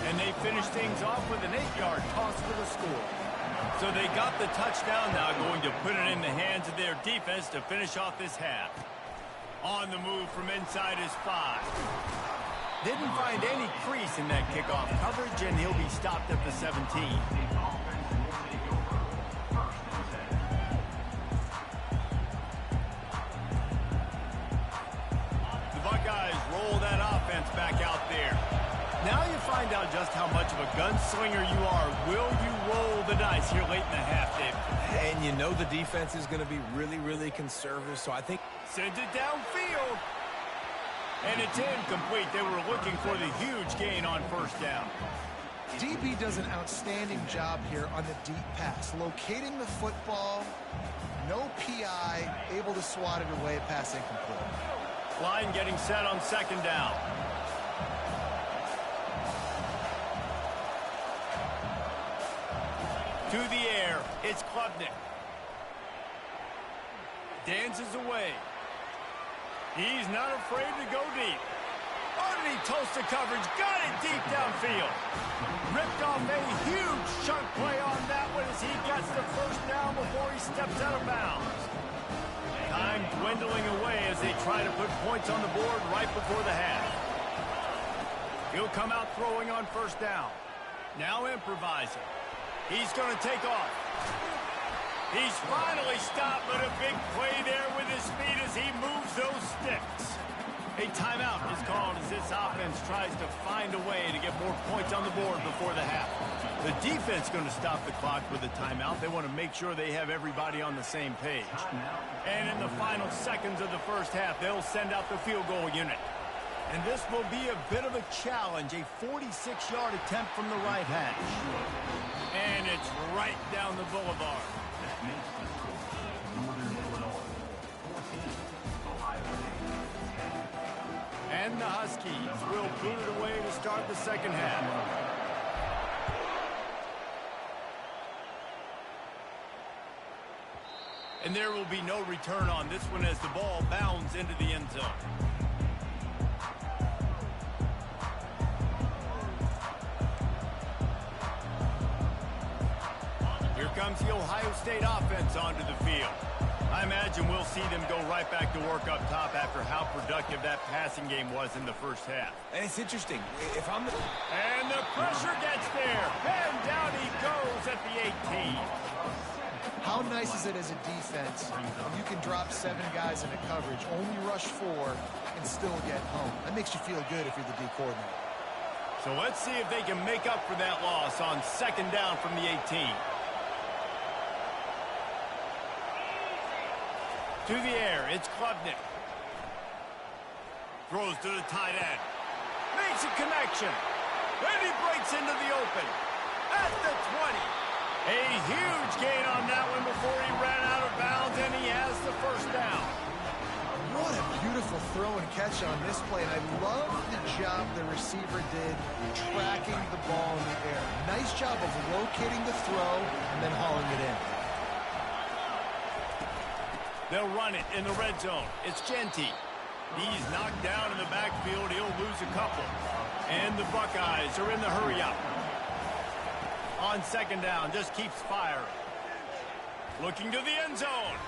And they finish things off with an 8-yard toss for the score. So they got the touchdown, now going to put it in the hands of their defense to finish off this half. On the move from inside his 5. Didn't find any crease in that kickoff coverage, and he'll be stopped at the 17. Roll that offense back out there. Now you find out just how much of a gunslinger you are. Will you roll the dice here late in the half, Dave? And you know the defense is going to be really, really conservative, so I think... Sends it downfield. And it's incomplete. They were looking for the huge gain on first down. DB does an outstanding job here on the deep pass. Locating the football, no PI, able to swat it away, pass incomplete. Line getting set on second down. To the air, it's Klubnik. Dances away. He's not afraid to go deep. Underneath toasted coverage, got it deep downfield. Ripped off a huge chunk play on that one as he gets the first down before he steps out of bounds. Time dwindling away as they try to put points on the board right before the half. He'll come out throwing on first down. Now improvising. He's going to take off. He's finally stopped, but a big play there with his feet as he moves those sticks. A timeout is called as this offense tries to find a way to get more points on the board before the half. The defense going to stop the clock with a timeout. They want to make sure they have everybody on the same page. And in the final seconds of the first half, they'll send out the field goal unit. And this will be a bit of a challenge, a 46-yard attempt from the right hash. And it's right down the boulevard. That makes the score Northern Illinois 14, Ohio State. And the Huskies will boot it away to start the second half. And there will be no return on this one as the ball bounds into the end zone. Here comes the Ohio State offense onto the field. I imagine we'll see them go right back to work up top after how productive that passing game was in the first half. And it's interesting. If I'm the... And the pressure gets there. And down he goes at the 18. How nice is it as a defense when you can drop 7 guys into coverage, only rush 4, and still get home? That makes you feel good if you're the D coordinator. So let's see if they can make up for that loss on second down from the 18. To the air, it's Klubnik. Throws to the tight end. Makes a connection. And he breaks into the open. At the 20. A huge gain on that one before he ran out of bounds, and he has the first down. What a beautiful throw and catch on this play, and I love the job the receiver did tracking the ball in the air. Nice job of locating the throw and then hauling it in. They'll run it in the red zone. It's Genty. He's knocked down in the backfield. He'll lose a couple. And the Buckeyes are in the hurry-up. On second down, just keeps firing. Looking to the end zone.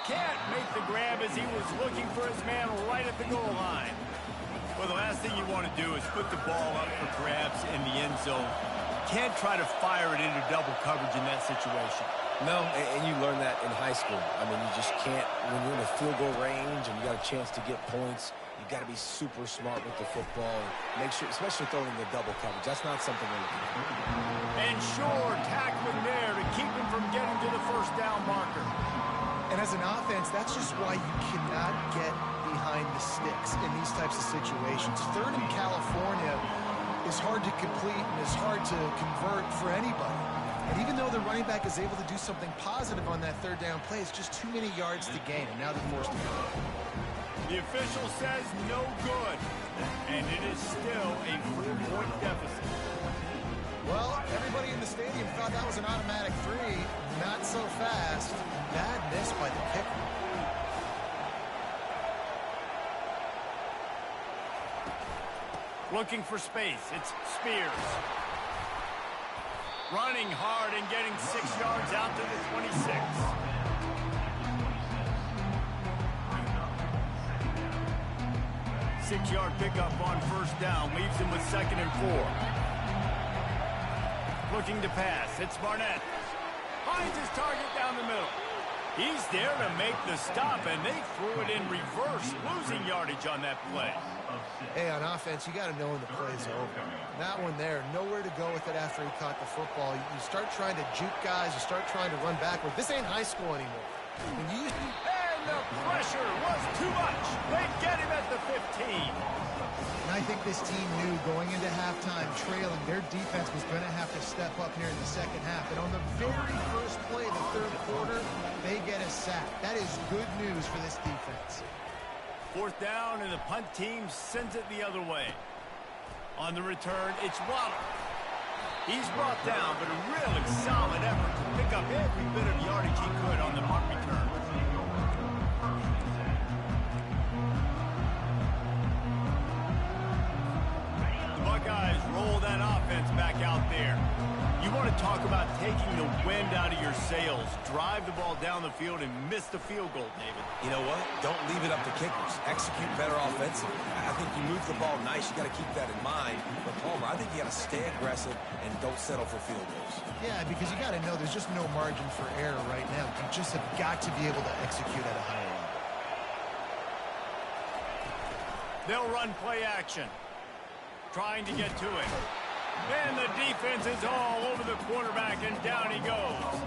Can't make the grab as he was looking for his man right at the goal line. Well, the last thing you want to do is put the ball up for grabs in the end zone. Can't try to fire it into double coverage in that situation. No, and you learn that in high school. I mean, you just can't, when you're in a field goal range and you got a chance to get points, you got to be super smart with the football and make sure, especially throwing the double coverage. That's not something we're looking for. And sure, tackling there to keep him from getting to the first down marker. And as an offense, that's just why you cannot get behind the sticks in these types of situations. Third in California is hard to complete and is hard to convert for anybody. And even though the running back is able to do something positive on that third down play, it's just too many yards to gain, and now they're forced to go. The official says no good, and it is still a 4-point deficit. Well, everybody in the stadium thought that was an automatic three. Not so fast. Bad miss by the kicker. Looking for space. It's Spears. Running hard and getting 6 yards out to the 26. Six-yard pickup on first down. Leaves him with 2nd and 4. Looking to pass. It's Barnett. Finds his target down the middle. He's there to make the stop, and they threw it in reverse, losing yardage on that play. Hey, on offense, you got to know when the play's over. That one there, nowhere to go with it after he caught the football. You start trying to juke guys. You start trying to run backward. This ain't high school anymore. And the pressure was too much. They get him at the 15. And I think this team knew going into halftime trailing, their defense was going to have to step up here in the second half. And on the very first play of the third quarter, they get a sack. That is good news for this defense. 4th down, and the punt team sends it the other way. On the return, it's Waller. He's brought down, but a really solid effort to pick up every bit of yardage he could on the punt return. The Buckeyes roll that offense back out there. You want to talk about taking the wind out of your sails. Drive the ball down the field and miss the field goal, David. You know what? Don't leave it up to kickers. Execute better offensively. I think you move the ball nice. You got to keep that in mind. But Palmer, I think you got to stay aggressive and don't settle for field goals. Yeah, because you got to know there's just no margin for error right now. You just have got to be able to execute at a higher level. They'll run play action. Trying to get to it. And the defense is all over the quarterback, and down he goes.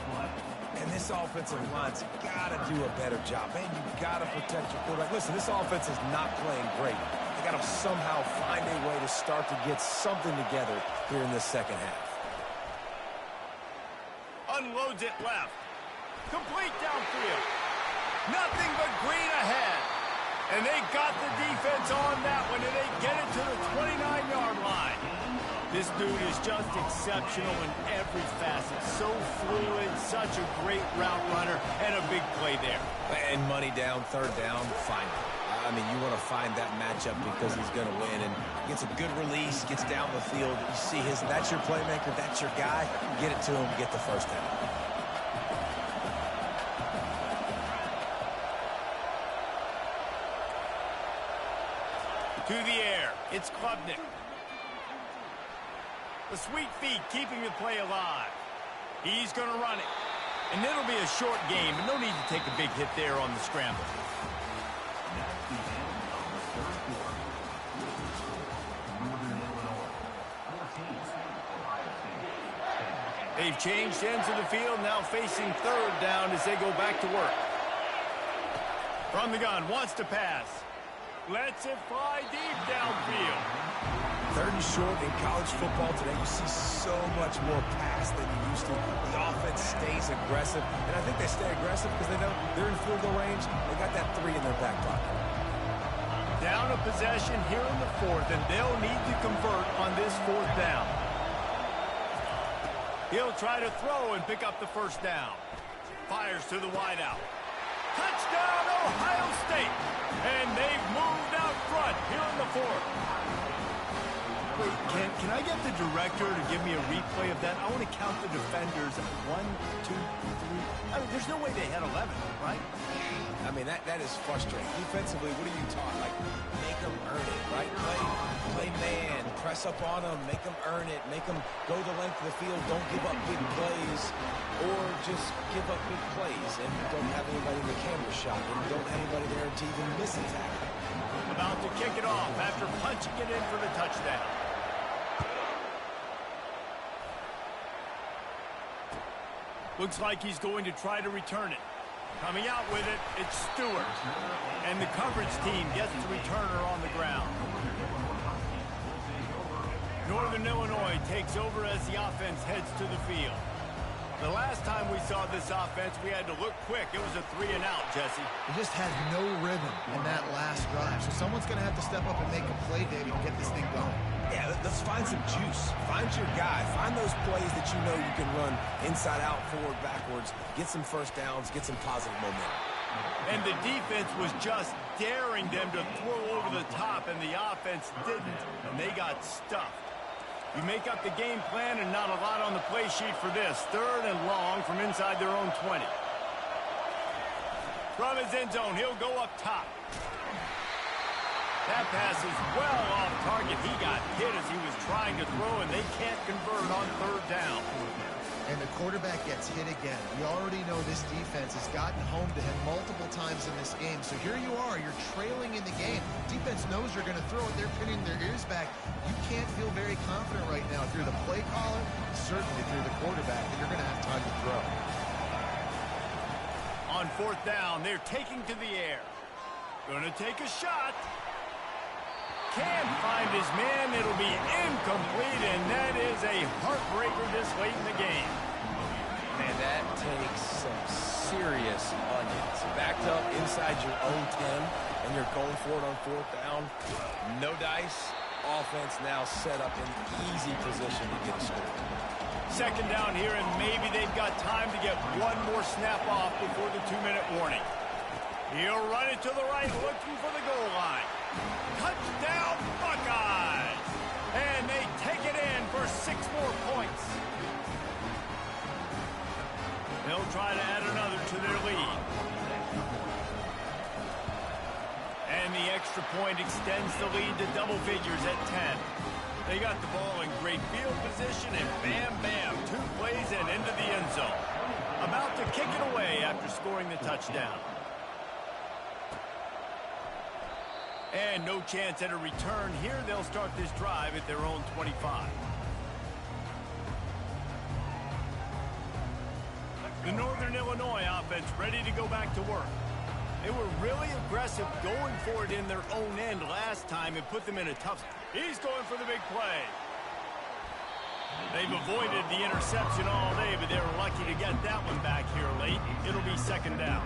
And this offensive line's got to do a better job. Man, you got to protect your quarterback. Listen, this offense is not playing great. They got to somehow find a way to start to get something together here in this second half. Unloads it left. Complete downfield. Nothing but green ahead. And they got the defense on that one, and they get it to the 29-yard line. This dude is just exceptional in every facet. So fluid, such a great route runner, and a big play there. And money down, 3rd down, find it. I mean, you want to find that matchup because he's going to win. And gets a good release, gets down the field. You see that's your playmaker, that's your guy. Get it to him, get the 1st down. To the air, it's Klubnik. The sweet feet keeping the play alive. He's going to run it. And it'll be a short game, and no need to take a big hit there on the scramble. They've changed ends of the field, now facing 3rd down as they go back to work. From the gun, wants to pass. Lets it fly deep downfield. 3rd and short in college football today. You see so much more pass than you used to. The offense stays aggressive, and I think they stay aggressive because they know they're in field goal range. They got that 3 in their back pocket. Down a possession here in the 4th, and they'll need to convert on this 4th down. He'll try to throw and pick up the 1st down. Fires to the wideout. Touchdown, Ohio State! And they've moved out front here in the 4th. Wait, can I get the director to give me a replay of that? I want to count the defenders. 1, 2, 3. I mean, there's no way they had 11, right? I mean, that is frustrating. Defensively, what are you taught? Like, make them earn it, right? Play man, press up on them, make them earn it, make them go the length of the field, don't give up big plays, or just give up big plays and don't have anybody in the camera shot, and don't have anybody there to even miss a tackle. About to kick it off after punching it in for the touchdown. Looks like he's going to try to return it. Coming out with it, it's Stewart. And the coverage team gets the returner on the ground. Northern Illinois takes over as the offense heads to the field. The last time we saw this offense, we had to look quick. It was a 3-and-out, Jesse. They just had no rhythm in that last drive. So someone's going to have to step up and make a play, David, and get this thing going. Yeah, let's find some juice. Find your guy. Find those plays that you know you can run inside out, forward, backwards. Get some first downs. Get some positive momentum. And the defense was just daring them to throw over the top, and the offense didn't. And they got stuffed. You make up the game plan and not a lot on the play sheet for this. 3rd and long from inside their own 20. From his end zone, he'll go up top. That pass is well off target. He got hit as he was trying to throw, and they can't convert on 3rd down. And the quarterback gets hit again. We already know this defense has gotten home to him multiple times in this game. So here you are, you're trailing in the game. Defense knows you're going to throw it. They're pinning their ears back. You can't feel very confident right now through the play caller, certainly through the quarterback, that you're going to have time to throw. On 4th down, they're taking to the air. Going to take a shot. Can't find his man. It'll be incomplete, and that is a heartbreaker this late in the game. Man, that takes some serious onions. Backed up inside your own 10, and you're going for it on 4th down. No dice. Offense now set up in easy position to get a score. 2nd down here, and maybe they've got time to get one more snap off before the 2-minute warning. He'll run it to the right, looking for the goal line. Touchdown, Buckeyes! And they take it in for 6 more points. They'll try to add another to their lead. And the extra point extends the lead to double figures at 10. They got the ball in great field position, and bam, bam, 2 plays and into the end zone. About to kick it away after scoring the touchdown. And no chance at a return here. They'll start this drive at their own 25. The Northern Illinois offense ready to go back to work. They were really aggressive going for it in their own end last time and put them in a tough... He's going for the big play. They've avoided the interception all day, but they were lucky to get that one back here late. It'll be 2nd down.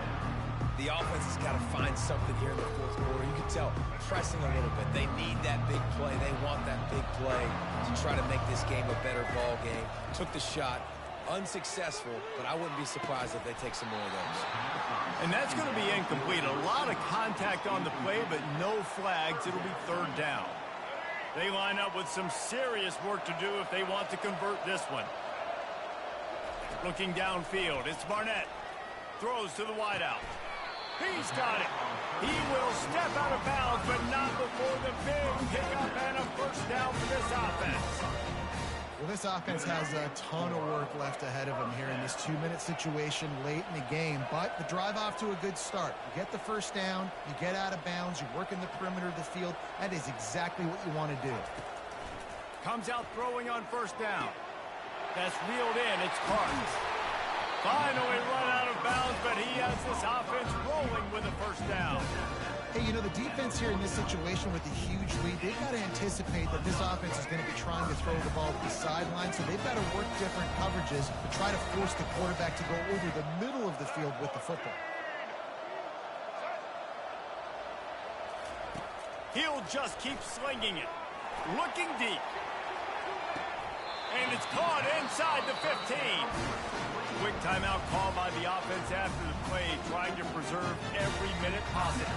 The offense has got to find something here in the 4th quarter. You can tell, pressing a little bit. They need that big play. They want that big play to try to make this game a better ball game. Took the shot. Unsuccessful, but I wouldn't be surprised if they take some more of those. And that's going to be incomplete. A lot of contact on the play, but no flags. It'll be 3rd down. They line up with some serious work to do if they want to convert this one. Looking downfield, it's Barnett. Throws to the wideout. He's got it. He will step out of bounds, but not before the big pickup and a 1st down for this offense. Well, this offense has a ton of work left ahead of them here in this 2-minute situation late in the game, but the drive off to a good start. You get the 1st down, you get out of bounds, you work in the perimeter of the field. That is exactly what you want to do. Comes out throwing on 1st down. That's reeled in. It's Carnes. Finally run out of bounds, but he has this offense rolling with a 1st down. Hey, you know, the defense here in this situation with a huge lead, they've got to anticipate that this offense is going to be trying to throw the ball to the sideline, so they've got to work different coverages to try to force the quarterback to go over the middle of the field with the football. He'll just keep slinging it. Looking deep. And it's caught inside the 15. Quick timeout call by the offense after the play, trying to preserve every minute possible.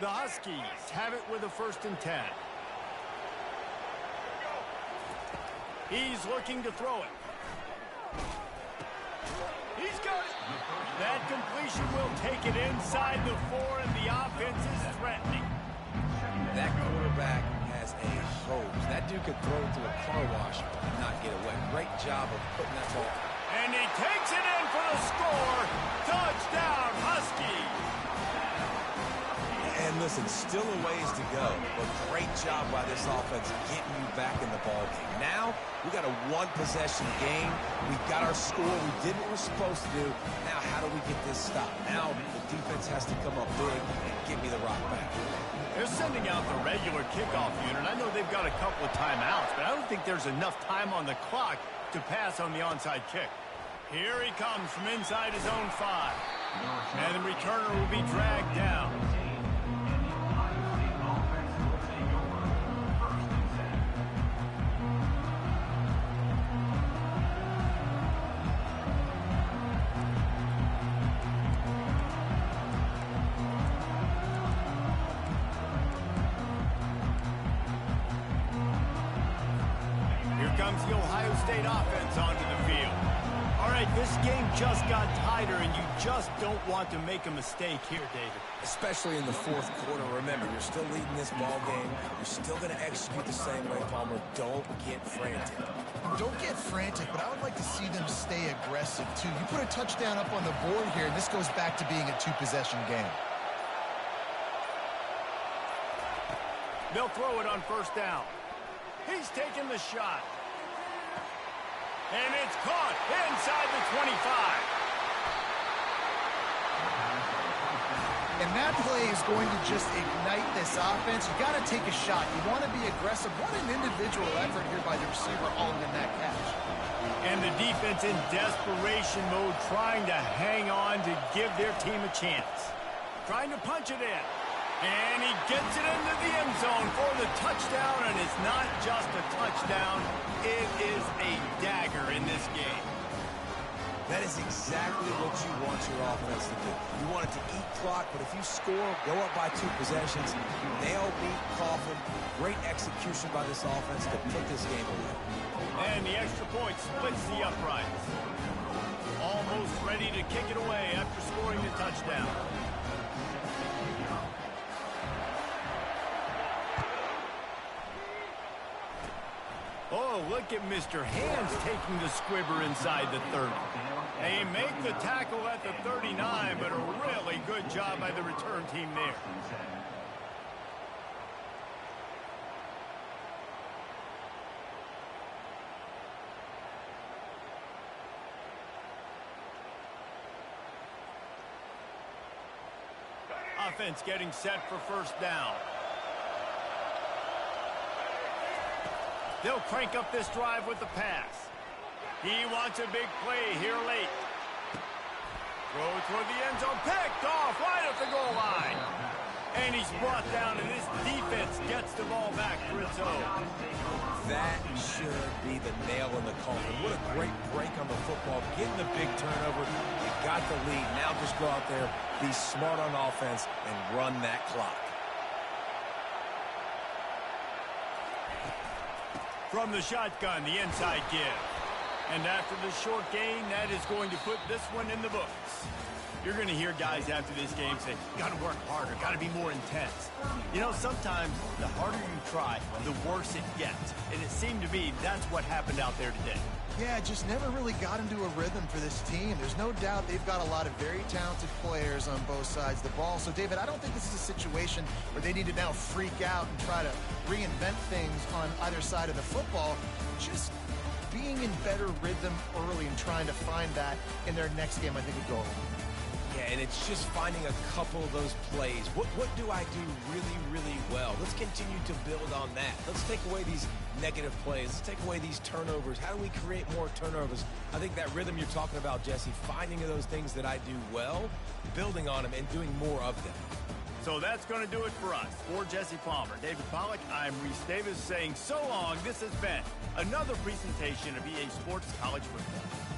The Huskies have it with a 1st and 10. He's looking to throw it. He's got it. That completion will take it inside the 4, and the offense is threatening. That quarterback has a hose. That dude could throw it to a car wash and not get away. Great job of putting that ball. And he takes it in for the score. Touchdown, Huskies. And listen, Listen, still a ways to go, but great job by this offense getting you back in the ballgame. Now, we got a one-possession game. We got our score. We did what we're supposed to do. Now, how do we get this stopped? Now, the defense has to come up big and get me the rock back. They're sending out the regular kickoff unit. I know they've got a couple of timeouts, but I don't think there's enough time on the clock to pass on the onside kick. Here he comes from inside his own 5. And the returner will be dragged down. Here comes the Ohio State offense onto the field. All right, this game just got tighter, and you just don't want to make a mistake here, David. Especially in the fourth quarter. Remember, you're still leading this ball game. You're still going to execute the same way, Palmer. Don't get frantic. Don't get frantic, but I would like to see them stay aggressive, too. You put a touchdown up on the board here, and this goes back to being a two-possession game. They'll throw it on first down. He's taking the shot. And it's caught inside the 25. And that play is going to just ignite this offense. You got to take a shot. You want to be aggressive. What an individual effort here by the receiver hauling in that catch. And the defense in desperation mode, trying to hang on to give their team a chance. Trying to punch it in. And he gets it into the end zone for the touchdown, and it's not just a touchdown, it is a dagger in this game. That is exactly what you want your offense to do. You want it to eat clock, but if you score, go up by 2 possessions, nail, beat, coffin, great execution by this offense to put this game away. And the extra point splits the uprights. Almost ready to kick it away after scoring the touchdown. Oh, look at Mr. Hands taking the squibber inside the 30. They make the tackle at the 39, but a really good job by the return team there. Offense getting set for first down. They'll crank up this drive with the pass. He wants a big play here late. Throw toward the end zone, picked off right at the goal line. And he's brought down, and this defense gets the ball back for its own. That should be the nail in the coffin. What a great break on the football. Getting the big turnover. You got the lead. Now just go out there, be smart on offense, and run that clock. From the shotgun, the inside give. And after the short gain, that is going to put this one in the books. You're going to hear guys after this game say, got to work harder, got to be more intense. You know, sometimes the harder you try, the worse it gets. And it seemed to me that's what happened out there today. Yeah, just never really got into a rhythm for this team. There's no doubt they've got a lot of very talented players on both sides of the ball. So, David, I don't think this is a situation where they need to now freak out and try to reinvent things on either side of the football. Just being in better rhythm early and trying to find that in their next game, I think would go a long way. Yeah, and it's just finding a couple of those plays. What do I do really, really well? Let's continue to build on that. Let's take away these negative plays. Let's take away these turnovers. How do we create more turnovers? I think that rhythm you're talking about, Jesse, finding those things that I do well, building on them, and doing more of them. So that's going to do it for us. For Jesse Palmer, David Pollack, I'm Reese Davis saying so long. This has been another presentation of EA Sports College Football.